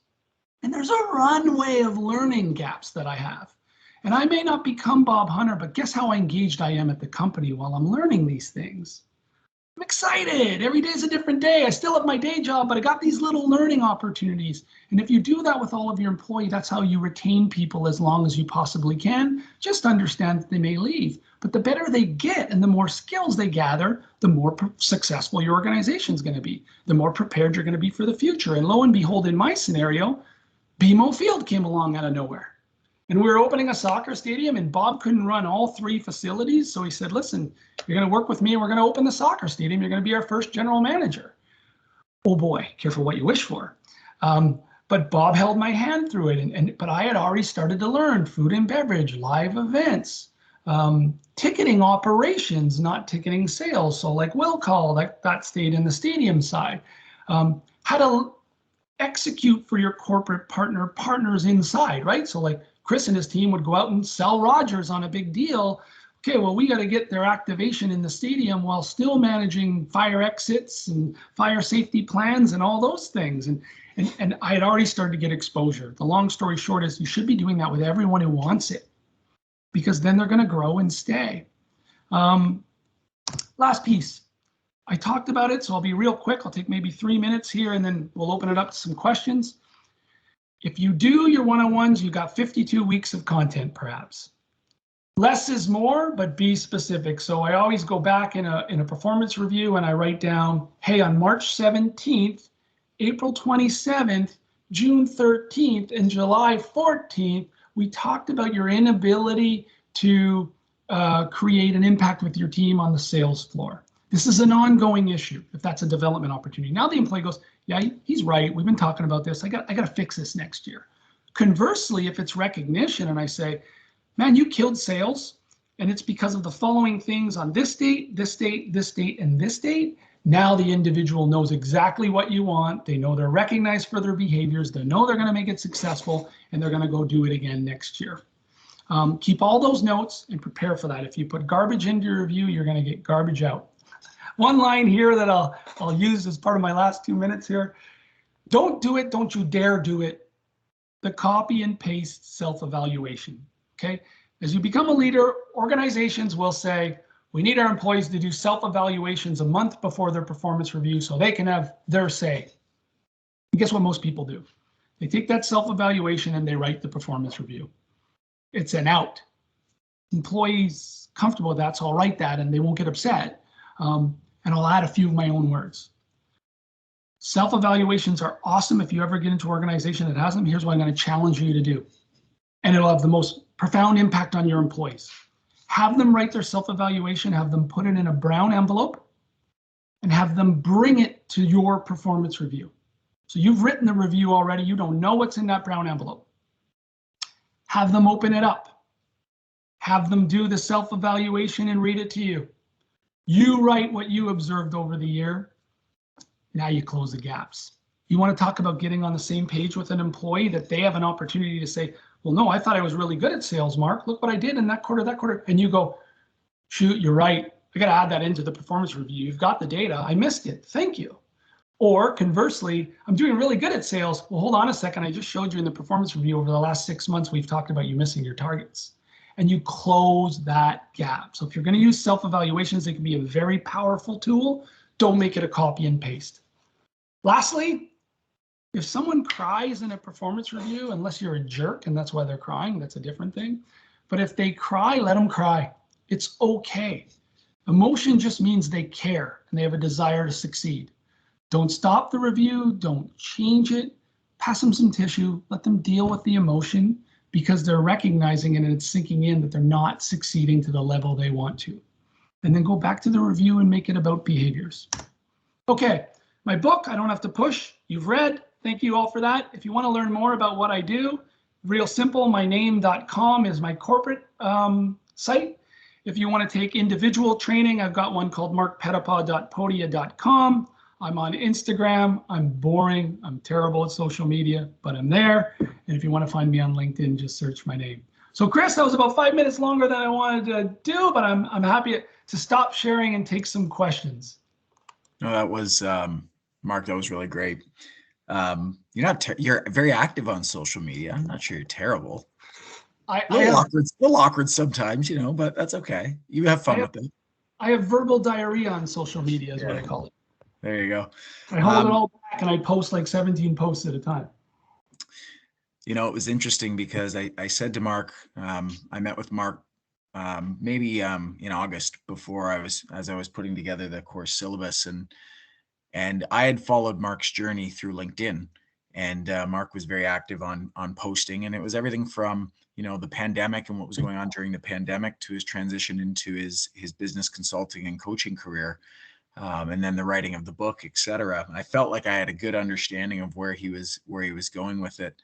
And there's a runway of learning gaps that I have. And I may not become Bob Hunter, but guess how engaged I am at the company while I'm learning these things? I'm excited. Every day is a different day. I still have my day job, but I got these little learning opportunities. And if you do that with all of your employees, that's how you retain people as long as you possibly can. Just understand that they may leave. But the better they get and the more skills they gather, the more successful your organization is going to be, the more prepared you're going to be for the future. And lo and behold, in my scenario, BMO Field came along out of nowhere. And we were opening a soccer stadium, and Bob couldn't run all 3 facilities. So he said, listen, you're going to work with me and we're going to open the soccer stadium. You're going to be our first general manager. Oh boy, careful what you wish for. But Bob held my hand through it. But I had already started to learn food and beverage, live events, ticketing operations, not ticketing sales. So like will call, that stayed in the stadium side. How to execute for your corporate partners inside, right? So like Chris and his team would go out and sell Rogers on a big deal. Okay, well, we got to get their activation in the stadium while still managing fire exits and fire safety plans and all those things. And I had already started to get exposure. The long story short is you should be doing that with everyone who wants it, because then they're going to grow and stay. Last piece. I talked about it, so I'll be real quick. I'll take maybe 3 minutes here, and then we'll open it up to some questions. If you do your one-on-ones, you got 52 weeks of content, perhaps. Less is more, but be specific. So I always go back in a performance review and I write down, hey, on March 17th, April 27th, June 13th, and July 14th, we talked about your inability to create an impact with your team on the sales floor. This is an ongoing issue if that's a development opportunity. Now the employee goes, yeah, he's right. We've been talking about this. I got to fix this next year. Conversely, if it's recognition and I say, man, you killed sales and it's because of the following things on this date, this date, this date, and this date. Now the individual knows exactly what you want. They know they're recognized for their behaviors. They know they're going to make it successful and they're going to go do it again next year. Keep all those notes and prepare for that. If you put garbage into your review, you're going to get garbage out. One line here that I'll use as part of my last 2 minutes here. Don't do it. Don't you dare do it. The copy and paste self-evaluation. Okay. As you become a leader, organizations will say, we need our employees to do self-evaluations a month before their performance review so they can have their say. And guess what most people do? They take that self-evaluation and they write the performance review. It's an out. Employees comfortable with that, so I'll write that and they won't get upset. And I'll add a few of my own words. Self-evaluations are awesome. If you ever get into an organization that has them, here's what I'm going to challenge you to do. And it'll have the most profound impact on your employees. Have them write their self-evaluation, have them put it in a brown envelope, and have them bring it to your performance review. So you've written the review already. You don't know what's in that brown envelope. Have them open it up. Have them do the self-evaluation and read it to you. You write what you observed over the year. Now you close the gaps. You want to talk about getting on the same page with an employee that they have an opportunity to say, well, no, I thought I was really good at sales, Mark. Look what I did in that quarter. And you go, shoot, you're right. I got to add that into the performance review. You've got the data. I missed it. Thank you. Or conversely, I'm doing really good at sales. Well, hold on a second. I just showed you in the performance review over the last 6 months, we've talked about you missing your targets. And you close that gap. So if you're going to use self-evaluations, they can be a very powerful tool. Don't make it a copy and paste. Lastly, if someone cries in a performance review, unless you're a jerk and that's why they're crying, that's a different thing. But if they cry, let them cry. It's okay. Emotion just means they care and they have a desire to succeed. Don't stop the review. Don't change it. Pass them some tissue. Let them deal with the emotion, because they're recognizing it and it's sinking in that they're not succeeding to the level they want to. and then go back to the review and make it about behaviors. Okay, my book, I don't have to push, you've read. Thank you all for that. If you want to learn more about what I do, real simple, myname.com is my corporate site. If you want to take individual training, I've got one called marcpetitpas.podia.com. I'm on Instagram. I'm boring. I'm terrible at social media, but I'm there. And if you want to find me on LinkedIn, just search my name. So Chris, that was about 5 minutes longer than I wanted to do, but I'm happy to stop sharing and take some questions. No, that was, Mark, that was really great. You're very active on social media. I'm not sure you're terrible. A little awkward sometimes, but that's okay. You have fun with it. I have verbal diarrhea on social media is what I call it. There you go. I hold it all back and I post like 17 posts at a time. It was interesting because I said to Mark, I met with Mark maybe in August before as I was putting together the course syllabus, and I had followed Mark's journey through LinkedIn, and Mark was very active on posting, and it was everything from the pandemic and what was going on during the pandemic to his transition into his business consulting and coaching career, and then the writing of the book, etc. I felt like I had a good understanding of where he was going with it,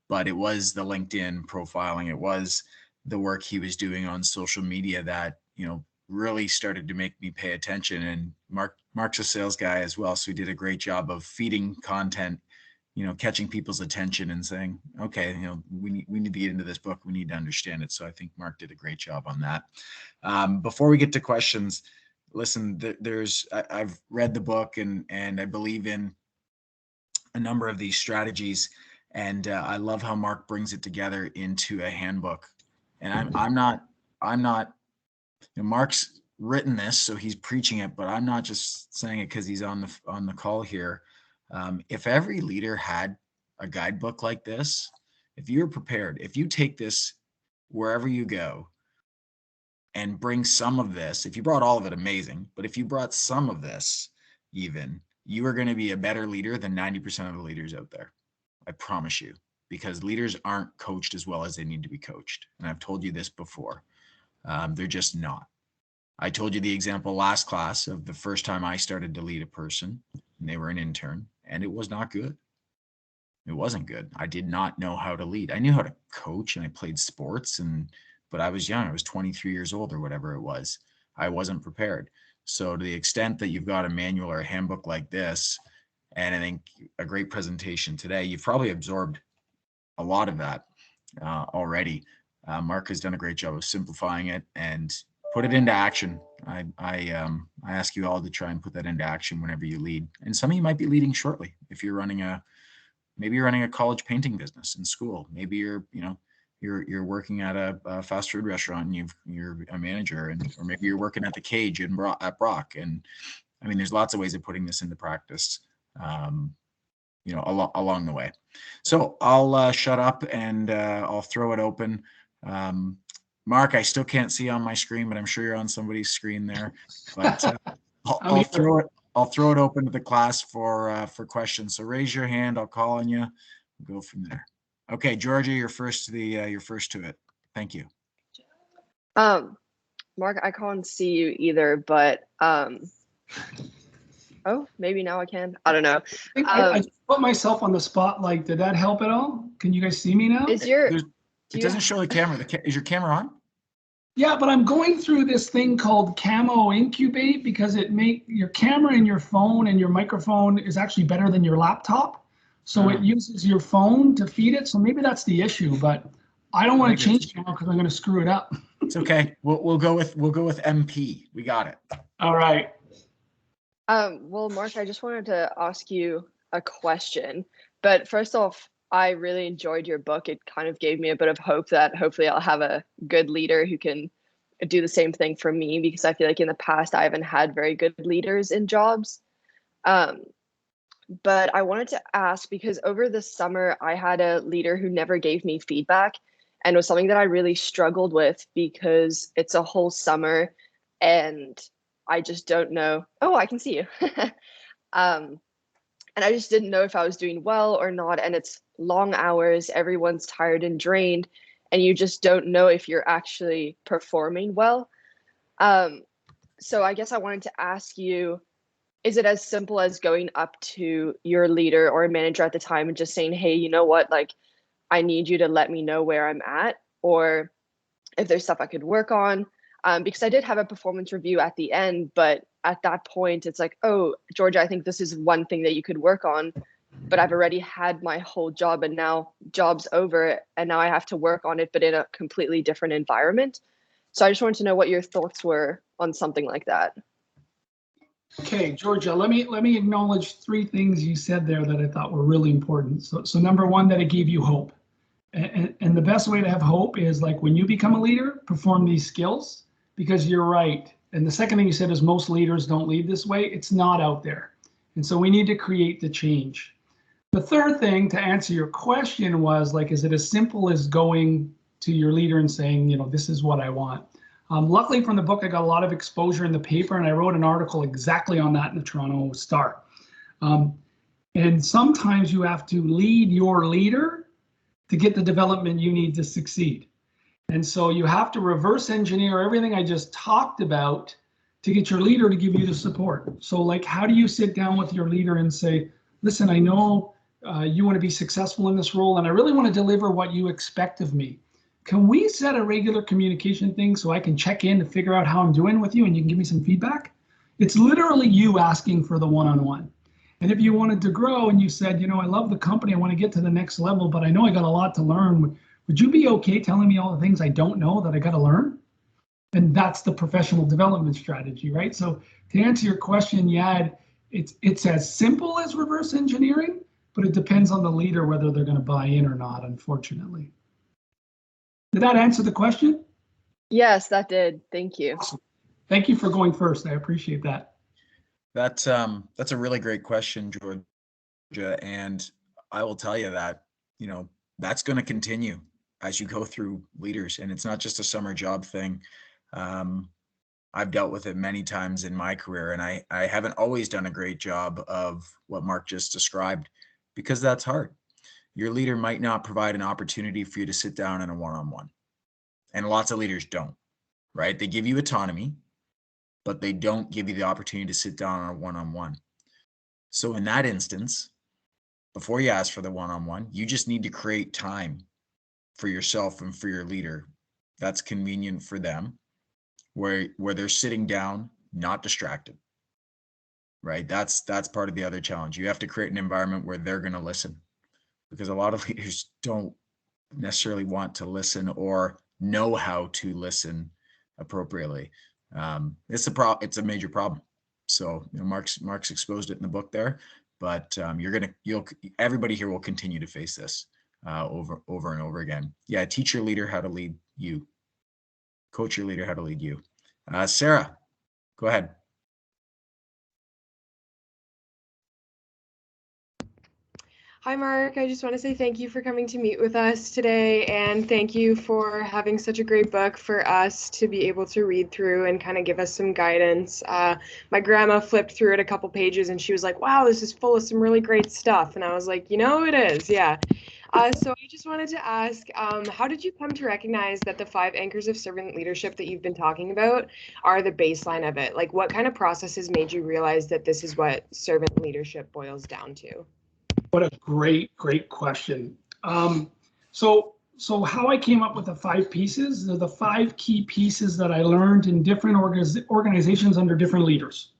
but it was the LinkedIn profiling, it was the work he was doing on social media that really started to make me pay attention. And Mark's a sales guy as well, so he did a great job of feeding content, catching people's attention and saying, okay, we need to get into this book, we need to understand it. So I think Mark did a great job on that. Before we get to questions, listen, I've read the book and I believe in a number of these strategies, and I love how Mark brings it together into a handbook. And I'm not Mark's written this, so he's preaching it, but I'm not just saying it because he's on the call here. If every leader had a guidebook like this, if you're prepared, if you take this wherever you go and bring some of this, if you brought all of it, amazing. But if you brought some of this, even, you are going to be a better leader than 90% of the leaders out there. I promise you, because leaders aren't coached as well as they need to be coached. And I've told you this before. They're just not. I told you the example last class of the first time I started to lead a person, and they were an intern, and it was not good. It wasn't good. I did not know how to lead. I knew how to coach and I played sports, but I was young. I was 23 years old or whatever it was. I wasn't prepared. So to the extent that you've got a manual or a handbook like this, and I think a great presentation today, you've probably absorbed a lot of that already. Mark has done a great job of simplifying it and put it into action. I ask you all to try and put that into action whenever you lead. And some of you might be leading shortly. If you're running maybe you're running a college painting business in school. Maybe you're working at a fast food restaurant and you're a manager, or maybe you're working at the Cage at Brock. And I mean, there's lots of ways of putting this into practice, along the way. So I'll shut up and I'll throw it open. Mark, I still can't see on my screen, but I'm sure you're on somebody's screen there. But I'll throw it open to the class for questions. So raise your hand. I'll call on you. We'll go from there. Okay, Georgia, you're first to it. Thank you. Mark, I can't see you either, but oh, maybe now I can. I don't know. I just put myself on the spotlight. Did that help at all? Can you guys see me now? It doesn't show the camera. Is your camera on? Yeah, but I'm going through this thing called Camo Incubate because your camera in your phone and your microphone is actually better than your laptop. So it uses your phone to feed it. So maybe that's the issue, but I don't want to change it because I'm going to screw it up. It's okay. We'll go with MP. We got it. All right. Well, Mark, I just wanted to ask you a question. But first off, I really enjoyed your book. It kind of gave me a bit of hope that hopefully I'll have a good leader who can do the same thing for me, because I feel like in the past I haven't had very good leaders in jobs. But I wanted to ask, because over the summer I had a leader who never gave me feedback, and it was something that I really struggled with because it's a whole summer and I just don't know. Oh, I can see you. And I just didn't know if I was doing well or not. And it's long hours, everyone's tired and drained, and you just don't know if you're actually performing well. So I guess I wanted to ask you, is it as simple as going up to your leader or a manager at the time and just saying, hey, you know what, like, I need you to let me know where I'm at, or if there's stuff I could work on? Because I did have a performance review at the end, but at that point, it's like, oh, Georgia, I think this is one thing that you could work on, but I've already had my whole job and now job's over and now I have to work on it, but in a completely different environment. So I just wanted to know what your thoughts were on something like that. Okay, Georgia, let me acknowledge three things you said there that I thought were really important. So number one, that it gave you hope. And the best way to have hope is, like, when you become a leader, perform these skills, because you're right. And the second thing you said is most leaders don't lead this way. It's not out there. And so we need to create the change. The third thing, to answer your question, was, like, is it as simple as going to your leader and saying, you know, this is what I want? Luckily from the book, I got a lot of exposure in the paper, and I wrote an article exactly on that in the Toronto Star. And sometimes you have to lead your leader to get the development you need to succeed. And so you have to reverse engineer everything I just talked about to get your leader to give you the support. So, like, how do you sit down with your leader and say, listen, I know you want to be successful in this role, and I really want to deliver what you expect of me. Can we set a regular communication thing so I can check in to figure out how I'm doing with you and you can give me some feedback? It's literally you asking for the one-on-one. And if you wanted to grow and you said, you know, I love the company, I want to get to the next level, but I know I got a lot to learn, would you be okay telling me all the things I don't know that I got to learn? And that's the professional development strategy, right? So to answer your question, yeah, it's as simple as reverse engineering, but it depends on the leader whether they're going to buy in or not, unfortunately. Did that answer the question? Yes, that did. Thank you. Awesome. Thank you for going first. I appreciate that. That's a really great question, Georgia. And I will tell you that, you know, that's going to continue as you go through leaders. And it's not just a summer job thing. I've dealt with it many times in my career, and I haven't always done a great job of what Marc just described, because that's hard. Your leader might not provide an opportunity for you to sit down in a one-on-one. And lots of leaders don't, right? They give you autonomy, but they don't give you the opportunity to sit down on a one-on-one. So in that instance, before you ask for the one-on-one, you just need to create time for yourself and for your leader that's convenient for them, where they're sitting down, not distracted, right? That's part of the other challenge. You have to create an environment where they're going to listen, because a lot of leaders don't necessarily want to listen or know how to listen appropriately. It's a major problem. So, you know, Marc's exposed it in the book there, but everybody here will continue to face this over and over again. Yeah, teach your leader how to lead you. Coach your leader how to lead you. Sarah, go ahead. Hi, Marc. I just want to say thank you for coming to meet with us today, and thank you for having such a great book for us to be able to read through and kind of give us some guidance. My grandma flipped through it a couple pages and she was like, wow, this is full of some really great stuff. And I was like, you know, it is, yeah. So I just wanted to ask, how did you come to recognize that the 5 anchors of servant leadership that you've been talking about are the baseline of it? Like, what kind of processes made you realize that this is what servant leadership boils down to? What a great question. So how I came up with the 5 pieces, they're the 5 key pieces that I learned in different organizations under different leaders,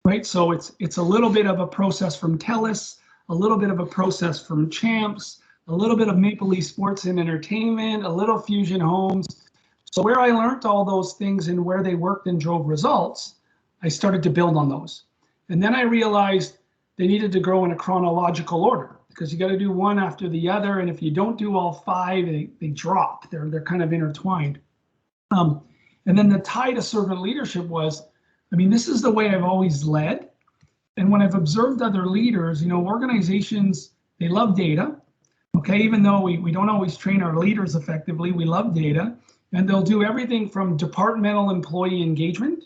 right? So it's a little bit of a process from TELUS, a little bit of a process from Champs, a little bit of Maple Leaf Sports and Entertainment, a little Fusion Homes. So where I learned all those things and where they worked and drove results, I started to build on those. And then I realized they needed to grow in a chronological order, because you got to do one after the other. And if you don't do all 5, they drop. They're kind of intertwined. And then the tie to servant leadership was, I mean, this is the way I've always led. And when I've observed other leaders, you know, organizations, they love data. Okay, even though we don't always train our leaders effectively, we love data. And they'll do everything from departmental employee engagement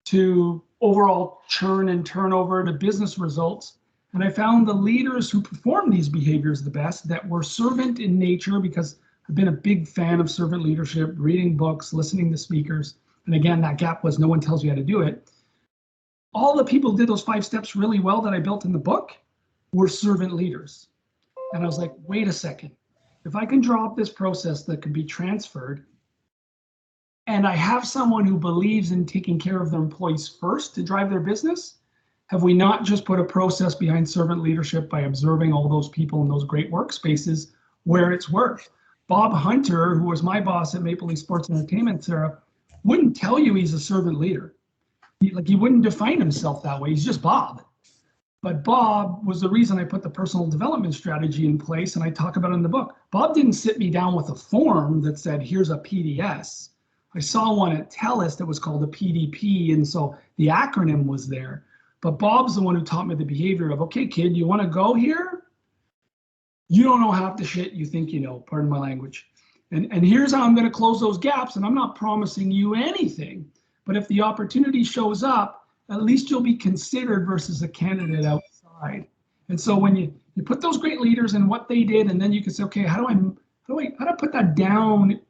to overall churn and turnover to business results. And I found the leaders who perform these behaviors the best that were servant in nature, because I've been a big fan of servant leadership, reading books, listening to speakers. And again, that gap was no one tells you how to do it. All the people who did those 5 steps really well that I built in the book were servant leaders. And I was like, wait a second. If I can draw up this process that can be transferred, and I have someone who believes in taking care of their employees first to drive their business, have we not just put a process behind servant leadership by observing all those people in those great workspaces where it's worked? Bob Hunter, who was my boss at Maple Leaf Sports Entertainment, Sarah, wouldn't tell you he's a servant leader. He wouldn't define himself that way. He's just Bob. But Bob was the reason I put the personal development strategy in place, and I talk about it in the book. Bob didn't sit me down with a form that said, here's a PDS. I saw one at TELUS that was called a PDP, and so the acronym was there. But Bob's the one who taught me the behavior of, okay, kid, you want to go here? You don't know half the shit you think you know, pardon my language. And here's how I'm going to close those gaps, and I'm not promising you anything. But if the opportunity shows up, at least you'll be considered versus a candidate outside. And so when you put those great leaders in what they did, and then you can say, okay, how do I put that down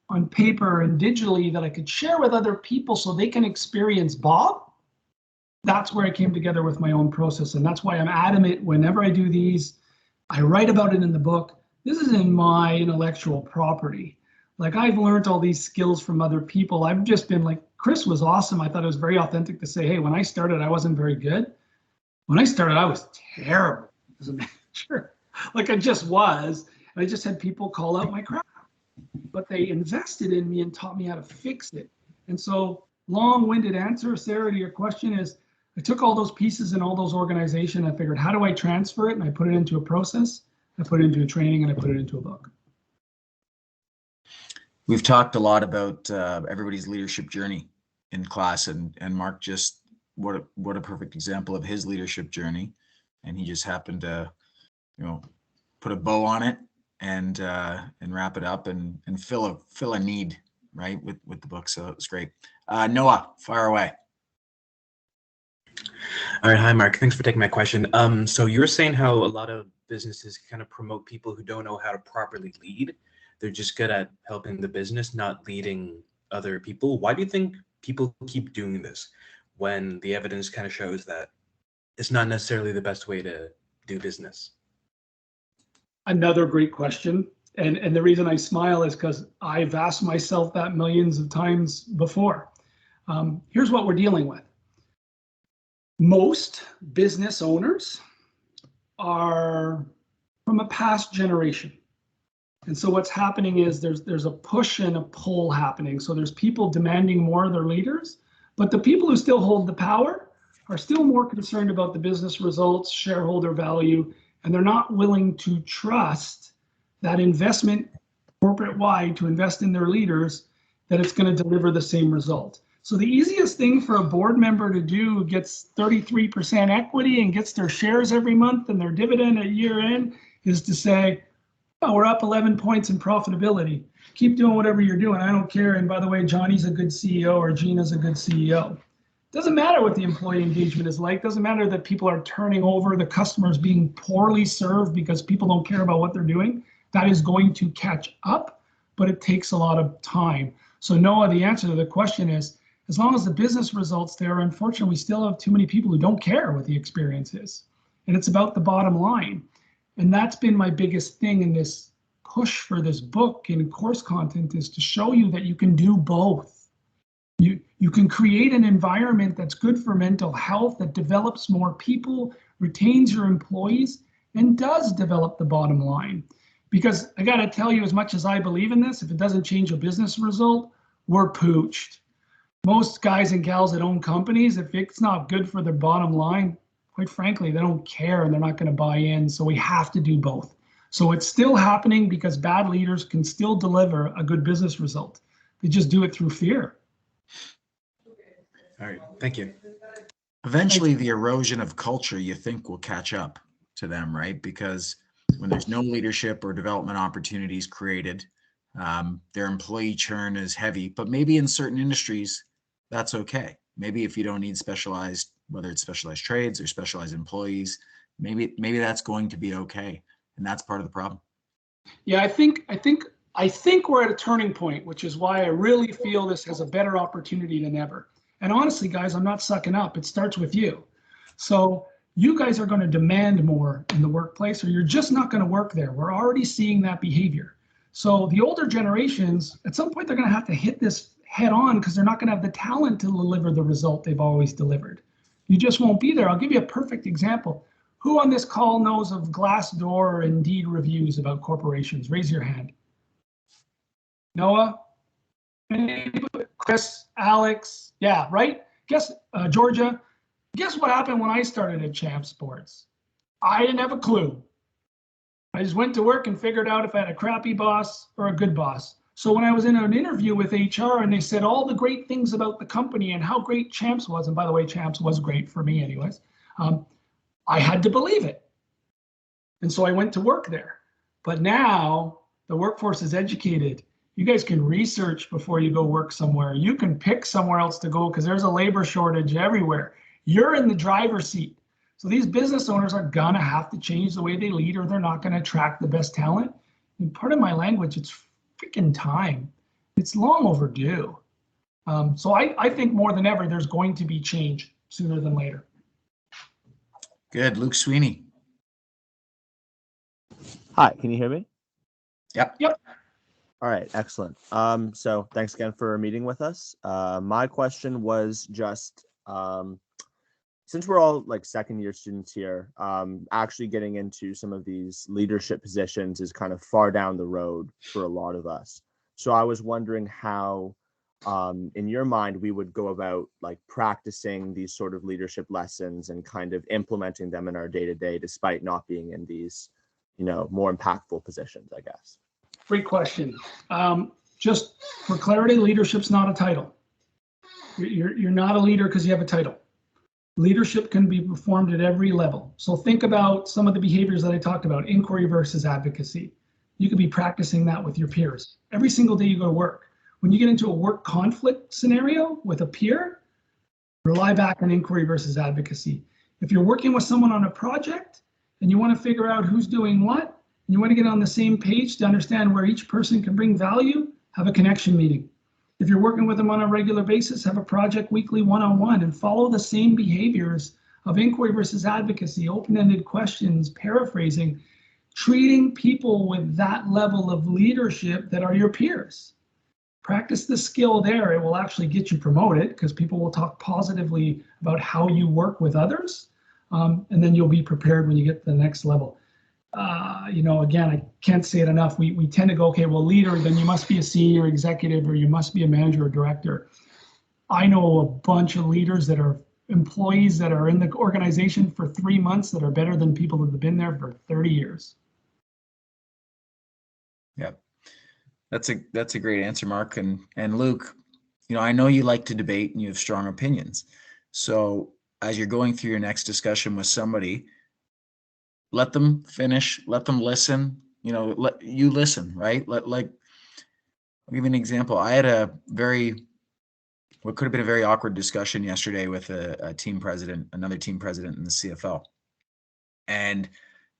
on paper and digitally that I could share with other people so they can experience Bob? That's where I came together with my own process. And that's why I'm adamant whenever I do these, I write about it in the book. This is in my intellectual property. Like, I've learned all these skills from other people. I've just been like, Chris was awesome. I thought it was very authentic to say, hey, when I started, I wasn't very good. When I started, I was terrible as a manager. Like, I just was. And I just had people call out my crap. But they invested in me and taught me how to fix it. And so, long-winded answer, Sarah, to your question is, I took all those pieces in all those organizations. I figured, how do I transfer it? And I put it into a process. I put it into a training, and I put it into a book. We've talked a lot about everybody's leadership journey in class, and Mark just what a perfect example of his leadership journey, and he just happened to, put a bow on it and wrap it up and fill a need, right, with the book. So it was great. Noah, fire away. All right, hi Mark. Thanks for taking my question. So you were saying how a lot of businesses kind of promote people who don't know how to properly lead. They're just good at helping the business, not leading other people. Why do you think people keep doing this when the evidence kind of shows that it's not necessarily the best way to do business? Another great question. And the reason I smile is because I've asked myself that millions of times before. Here's what we're dealing with. Most business owners are from a past generation. And so what's happening is there's a push and a pull happening. So there's people demanding more of their leaders, but the people who still hold the power are still more concerned about the business results, shareholder value, and they're not willing to trust that investment corporate-wide to invest in their leaders, that it's going to deliver the same result. So the easiest thing for a board member to do who gets 33% equity and gets their shares every month and their dividend at year end is to say, oh, we're up 11 points in profitability. Keep doing whatever you're doing. I don't care. And by the way, Johnny's a good CEO or Gina's a good CEO. Doesn't matter what the employee engagement is like. Doesn't matter that people are turning over, the customers being poorly served because people don't care about what they're doing. That is going to catch up, but it takes a lot of time. So Noah, the answer to the question is, as long as the business results there, unfortunately, we still have too many people who don't care what the experience is. And it's about the bottom line. And that's been my biggest thing in this push for this book and course content, is to show you that you can do both. You can create an environment that's good for mental health, that develops more people, retains your employees, and does develop the bottom line. Because I got to tell you, as much as I believe in this, if it doesn't change a business result, we're pooched. Most guys and gals that own companies, if it's not good for their bottom line, quite frankly, they don't care and they're not going to buy in. So we have to do both. So it's still happening because bad leaders can still deliver a good business result. They just do it through fear. All right, thank you. Eventually, the erosion of culture, you think, will catch up to them, right? Because when there's no leadership or development opportunities created, their employee churn is heavy. But maybe in certain industries, that's okay. Maybe if you don't need specialized, whether it's specialized trades or specialized employees, maybe that's going to be okay. And that's part of the problem. Yeah, I think I think we're at a turning point, which is why I really feel this has a better opportunity than ever. And honestly, guys, I'm not sucking up. It starts with you. So you guys are going to demand more in the workplace, or you're just not going to work there. We're already seeing that behavior. So the older generations, at some point, they're going to have to hit this head on because they're not going to have the talent to deliver the result they've always delivered. You just won't be there. I'll give you a perfect example. Who on this call knows of Glassdoor or Indeed reviews about corporations? Raise your hand. Noah? Chris? Alex? Yeah, right? Guess, Georgia? Guess what happened when I started at Champ Sports? I didn't have a clue. I just went to work and figured out if I had a crappy boss or a good boss. So when I was in an interview with HR and they said all the great things about the company and how great Champs was, and by the way, Champs was great for me anyways, I had to believe it. And so I went to work there. But now the workforce is educated. You guys can research before you go work somewhere. You can pick somewhere else to go because there's a labor shortage everywhere. You're in the driver's seat. So these business owners are gonna have to change the way they lead or they're not gonna attract the best talent. And part of my language, it's freaking time. It's long overdue. So I think more than ever, there's going to be change sooner than later. Good. Luke Sweeney. Hi, can you hear me? Yep. Yep. All right, excellent. So thanks again for meeting with us. My question was just, since we're all like second year students here, actually getting into some of these leadership positions is kind of far down the road for a lot of us. So I was wondering how, in your mind, we would go about like practicing these sort of leadership lessons and kind of implementing them in our day-to-day, despite not being in these, you know, more impactful positions, I guess. Great question. Just for clarity, leadership's not a title. You're not a leader because you have a title. Leadership can be performed at every level. So think about some of the behaviors that I talked about, inquiry versus advocacy. You could be practicing that with your peers. Every single day you go to work. When you get into a work conflict scenario with a peer, rely back on inquiry versus advocacy. If you're working with someone on a project and you want to figure out who's doing what, and you want to get on the same page to understand where each person can bring value, have a connection meeting. If you're working with them on a regular basis, have a project weekly one-on-one and follow the same behaviors of inquiry versus advocacy, open-ended questions, paraphrasing, treating people with that level of leadership that are your peers. Practice the skill there. It will actually get you promoted because people will talk positively about how you work with others. And then you'll be prepared when you get to the next level. You know, again, I can't say it enough. We tend to go, okay, well, leader, then you must be a senior executive or you must be a manager or director. I know a bunch of leaders that are employees that are in the organization for 3 months that are better than people that have been there for 30 years. Yep. That's a great answer, Mark. And Luke, you know, I know you like to debate and you have strong opinions. So as you're going through your next discussion with somebody, let them finish, let them listen, you know, let you listen, right? Like, I'll give you an example. I had what could have been a very awkward discussion yesterday with a team president, another team president in the CFL. And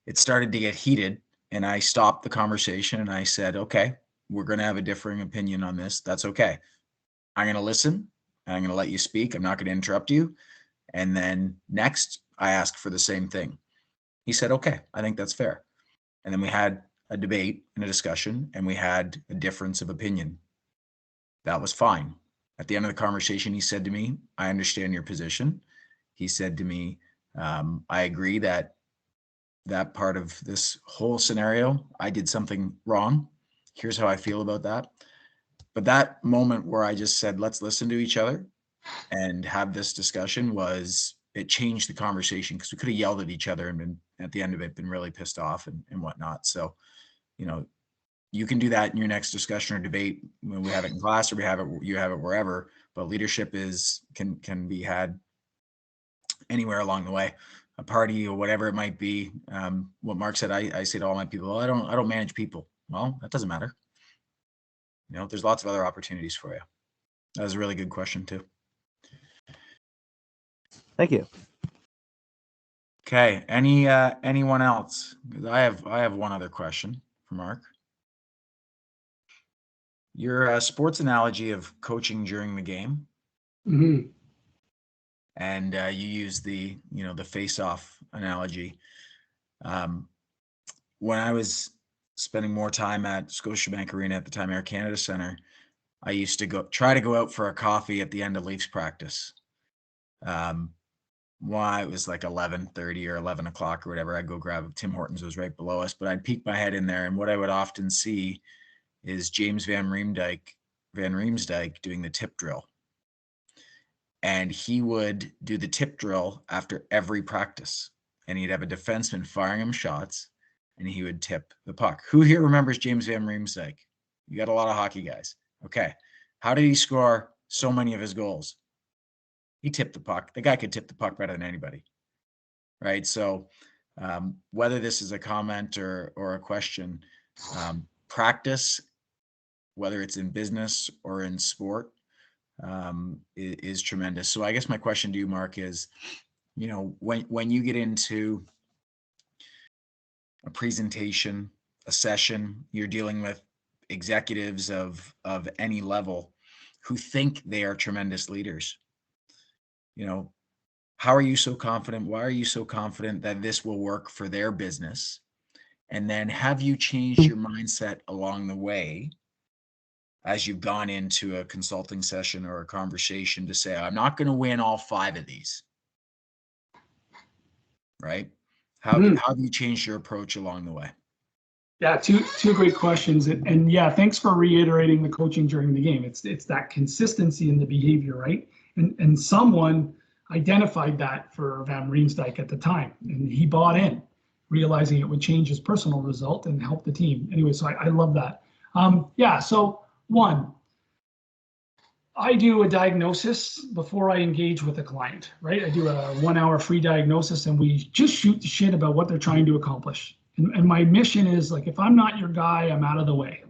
it started to get heated and I stopped the conversation and I said, okay, we're going to have a differing opinion on this. That's okay. I'm going to listen and I'm going to let you speak. I'm not going to interrupt you. And then next I asked for the same thing. He said, okay, I think that's fair. And then we had a debate and a discussion and we had a difference of opinion. That was fine. At the end of the conversation, he said to me, I understand your position. He said to me, I agree that part of this whole scenario, I did something wrong. Here's how I feel about that. But that moment where I just said, let's listen to each other and have this discussion it changed the conversation because we could have yelled at each other and been at the end of it been really pissed off and whatnot. So, you know, you can do that in your next discussion or debate when we have it in class or you have it wherever, but leadership can be had anywhere along the way, a party or whatever it might be. What Mark said, I say to all my people, I don't manage people. Well, that doesn't matter. You know, there's lots of other opportunities for you. That was a really good question too. Thank you. Okay. Anyone else? I have one other question for Mark. Your sports analogy of coaching during the game, Mm-hmm. and you use the the face-off analogy. When I was spending more time at Scotiabank Arena, at the time Air Canada Centre, I used to try to go out for a coffee at the end of Leafs practice. Why it was like 11:30 or 11 o'clock or whatever, I'd go grab Tim Hortons, was right below us, but I'd peek my head in there, and what I would often see is James Van Riemsdyk doing the tip drill. And he would do the tip drill after every practice, and he'd have a defenseman firing him shots, and he would tip the puck. Who here remembers James Van Riemsdyk? You got a lot of hockey guys. Okay. How did he score so many of his goals? He tipped the puck. The guy could tip the puck better than anybody, right? So whether this is a comment or a question, practice, whether it's in business or in sport, is tremendous. So I guess my question to you, Marc, is, when you get into a presentation, a session, you're dealing with executives of any level who think they are tremendous leaders. How are you so confident? Why are you so confident that this will work for their business? And then have you changed your mindset along the way as you've gone into a consulting session or a conversation to say, I'm not going to win all 5 of these, right? How have you changed your approach along the way? Yeah, two great questions. And yeah, thanks for reiterating the coaching during the game. It's that consistency in the behavior, right? And someone identified that for Van Riemsdyk at the time, and he bought in, realizing it would change his personal result and help the team. Anyway, so I love that. Yeah, so one, I do a diagnosis before I engage with a client, right? I do a 1 hour free diagnosis, and we just shoot the shit about what they're trying to accomplish. And my mission is, like, if I'm not your guy, I'm out of the way.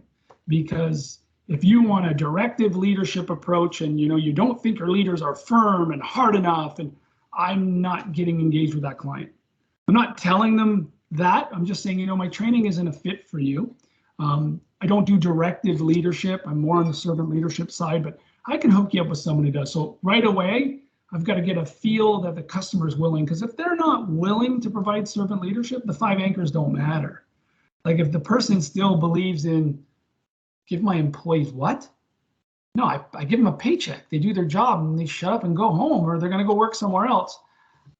Because if you want a directive leadership approach and you don't think your leaders are firm and hard enough, and I'm not getting engaged with that client. I'm not telling them that. I'm just saying, my training isn't a fit for you. I don't do directive leadership. I'm more on the servant leadership side, but I can hook you up with someone who does. So right away, I've got to get a feel that the customer is willing, because if they're not willing to provide servant leadership, the 5 anchors don't matter. Like, if the person still believes in, give my employees what? No, I give them a paycheck. They do their job and they shut up and go home, or they're going to go work somewhere else.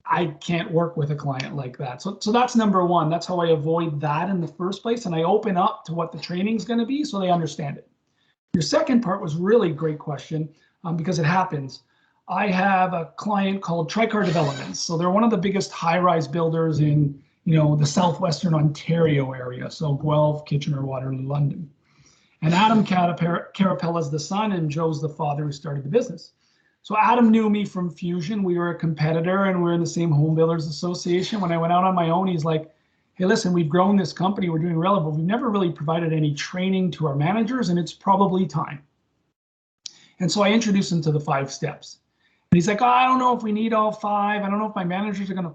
I can't work with a client like that. So that's number one. That's how I avoid that in the first place. And I open up to what the training's going to be so they understand it. Your second part was really a great question, because it happens. I have a client called Tricar Developments. So they're one of the biggest high-rise builders in the southwestern Ontario area. So Guelph, Kitchener, Waterloo, London. And Adam Carapella is the son, and Joe's the father who started the business. So Adam knew me from Fusion. We were a competitor, and we're in the same Home Builders Association. When I went out on my own, he's like, hey, listen, we've grown this company. We're doing well, but we've never really provided any training to our managers, and it's probably time. And so I introduced him to the 5 steps. And he's like, oh, I don't know if we need all 5. I don't know if my managers are going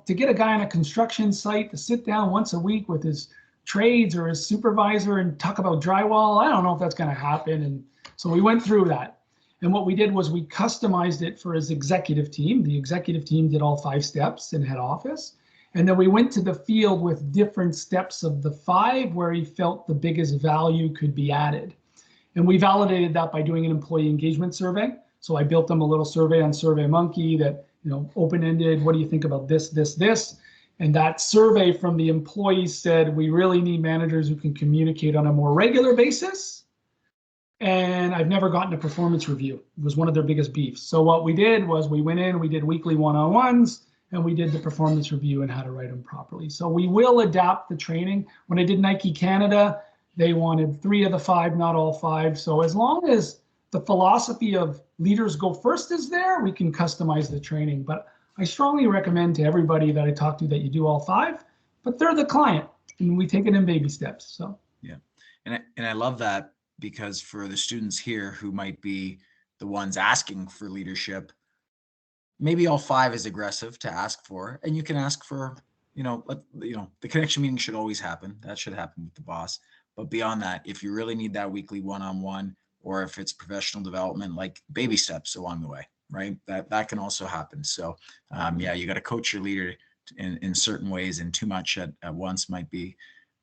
to get a guy on a construction site to sit down once a week with his trades or his supervisor and talk about drywall. I don't know if that's going to happen. And so we went through that. And what we did was we customized it for his executive team. The executive team did all 5 steps in head office. And then we went to the field with different steps of the 5 where he felt the biggest value could be added. And we validated that by doing an employee engagement survey. So I built them a little survey on SurveyMonkey that, open-ended, what do you think about this, this, this? And that survey from the employees said, we really need managers who can communicate on a more regular basis. And I've never gotten a performance review. It was one of their biggest beefs. So what we did was we went in, we did weekly one-on-ones, and we did the performance review and how to write them properly. So we will adapt the training. When I did Nike Canada, they wanted 3 of the 5, not all 5. So as long as the philosophy of leaders go first is there, we can customize the training. But I strongly recommend to everybody that I talk to that you do all 5, but they're the client, and we take it in baby steps. So yeah, and I love that, because for the students here who might be the ones asking for leadership, maybe all 5 is aggressive to ask for, and you can ask for, the connection meeting should always happen. That should happen with the boss. But beyond that, if you really need that weekly one-on-one, or if it's professional development, like baby steps along the way, right? That can also happen. So yeah, you got to coach your leader in certain ways, and too much at once might be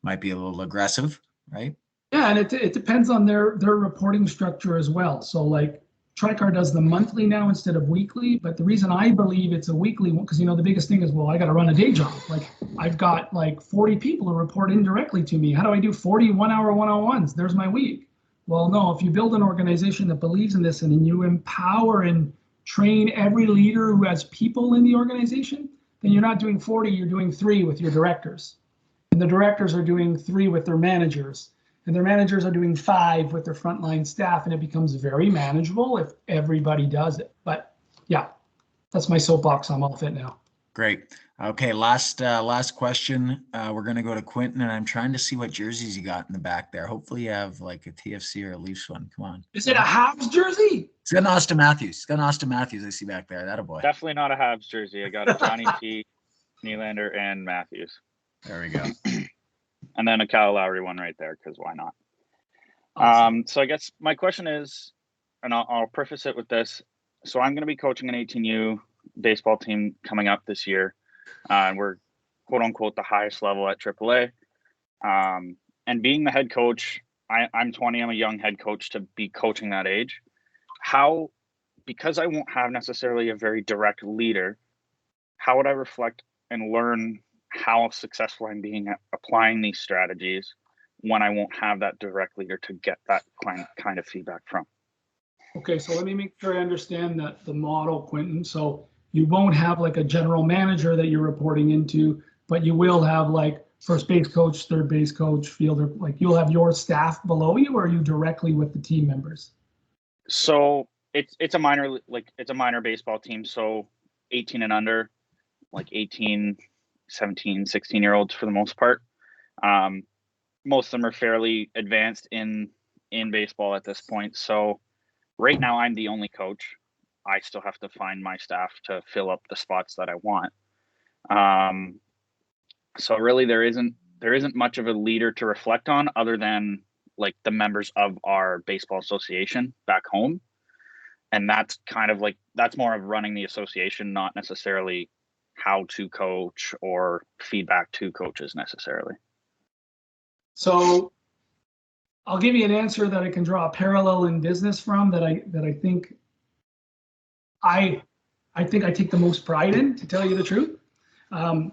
a little aggressive, right? Yeah, and it depends on their reporting structure as well. So like Tricar does the monthly now instead of weekly, but the reason I believe it's a weekly one, because the biggest thing is, well, I got to run a day job. Like I've got like 40 people who report indirectly to me. How do I do 40 1-hour one-on-ones? There's my week. Well, no, if you build an organization that believes in this and you empower and train every leader who has people in the organization, then you're not doing 40, you're doing 3 with your directors. And the directors are doing 3 with their managers. And their managers are doing 5 with their frontline staff, and it becomes very manageable if everybody does it. But yeah, that's my soapbox. I'm off it now. Great. Okay, last question. We're gonna go to Quentin, and I'm trying to see what jerseys you got in the back there. Hopefully you have like a TFC or a Leafs one. Come on. Is it a Habs jersey? It's got an Austin Matthews. It's got an Austin Matthews I see back there. That a boy. Definitely not a Habs jersey. I got a Johnny T, Nylander, and Matthews. There we go. And then a Kyle Lowry one right there, because why not? Awesome. So I guess my question is, and I'll preface it with this. So I'm going to be coaching an 18U baseball team coming up this year. And we're quote unquote the highest level at AAA. And being the head coach, I'm 20, I'm a young head coach to be coaching that age. Because I won't have necessarily a very direct leader, how would I reflect and learn how successful I'm being at applying these strategies when I won't have that direct leader to get that kind of feedback from? Okay, so let me make sure I understand the model, Quentin. So you won't have like a general manager that you're reporting into, but you will have like first base coach, third base coach, fielder, like you'll have your staff below you, or are you directly with the team members? So it's a minor baseball team. So 18 and under, like 18, 17, 16-year-olds for the most part. Most of them are fairly advanced in baseball at this point. So right now I'm the only coach. I still have to find my staff to fill up the spots that I want. So really there isn't much of a leader to reflect on other than like the members of our baseball association back home. And that's kind of like, that's more of running the association, not necessarily how to coach or feedback to coaches necessarily. So I'll give you an answer that I can draw a parallel in business from that I think I take the most pride in, to tell you the truth. I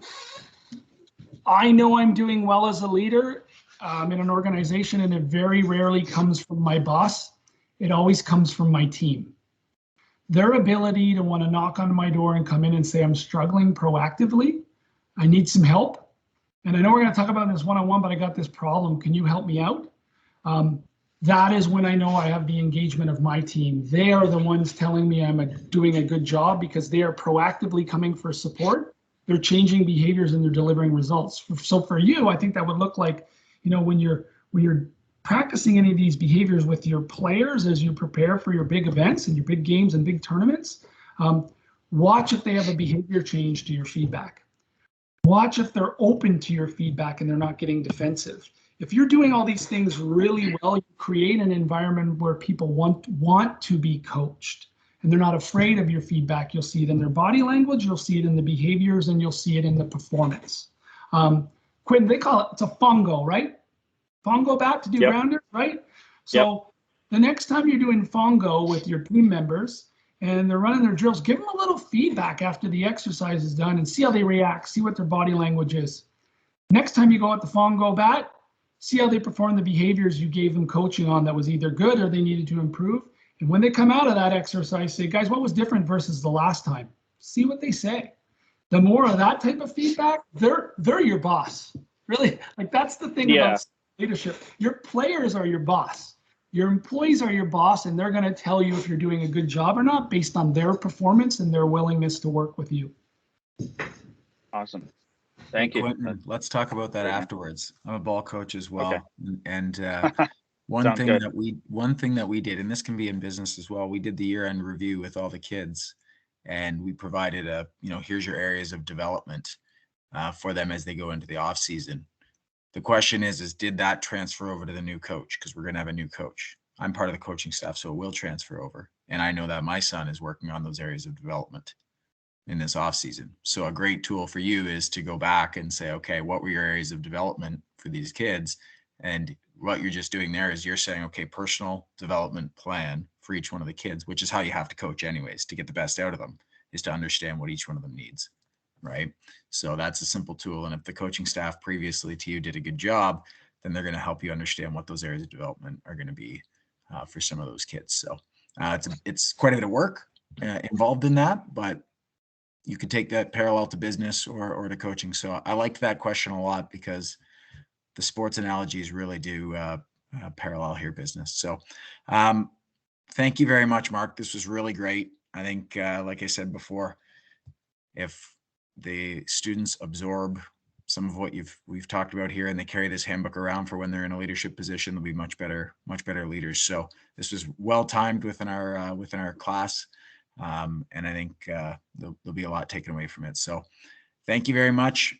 know I'm doing well as a leader in an organization, and it very rarely comes from my boss. It always comes from my team. Their ability to want to knock on my door and come in and say, I'm struggling proactively. I need some help. And I know we're going to talk about this one-on-one, but I got this problem. Can you help me out? That is when I know I have the engagement of my team. They are the ones telling me I'm doing a good job because they are proactively coming for support. They're changing behaviors and they're delivering results. So for you, I think that would look like, when you're practicing any of these behaviors with your players as you prepare for your big events and your big games and big tournaments, watch if they have a behavior change to your feedback. Watch if they're open to your feedback and they're not getting defensive. If you're doing all these things really well, you create an environment where people want to be coached and they're not afraid of your feedback. You'll see it in their body language, you'll see it in the behaviors, and you'll see it in the performance. Quinn, they call it's a fungo, right? Fungo bat to do grounders, right? So the next time you're doing fungo with your team members and they're running their drills, give them a little feedback after the exercise is done and see how they react, see what their body language is. Next time you go at the fungo bat, see how they perform the behaviors you gave them coaching on that was either good or they needed to improve. And when they come out of that exercise, say, guys, what was different versus the last time? See what they say. The more of that type of feedback, they're your boss. Really, like that's the thing about leadership. Your players are your boss. Your employees are your boss, and they're going to tell you if you're doing a good job or not based on their performance and their willingness to work with you. Awesome. Thank you. Quentin, let's talk about that afterwards. I'm a ball coach as well. Okay. And one thing that we did, and this can be in business as well, we did the year-end review with all the kids, and we provided here's your areas of development for them as they go into the off season. The question is did that transfer over to the new coach? Because we're going to have a new coach. I'm part of the coaching staff, so it will transfer over. And I know that my son is working on those areas of development in this off season. So a great tool for you is to go back and say, okay, what were your areas of development for these kids? And what you're just doing there is you're saying, okay, personal development plan for each one of the kids, which is how you have to coach anyways, to get the best out of them, is to understand what each one of them needs. Right. So that's a simple tool. And if the coaching staff previously to you did a good job, then they're going to help you understand what those areas of development are going to be for some of those kids. So it's quite a bit of work involved in that, but you could take that parallel to business or to coaching. So I liked that question a lot because the sports analogies really do parallel here business. So thank you very much, Mark. This was really great. I think, like I said before, if the students absorb some of what we've talked about here and they carry this handbook around for when they're in a leadership position, they'll be much better leaders. So this was well timed within our class. And I think there'll be a lot taken away from it. So thank you very much.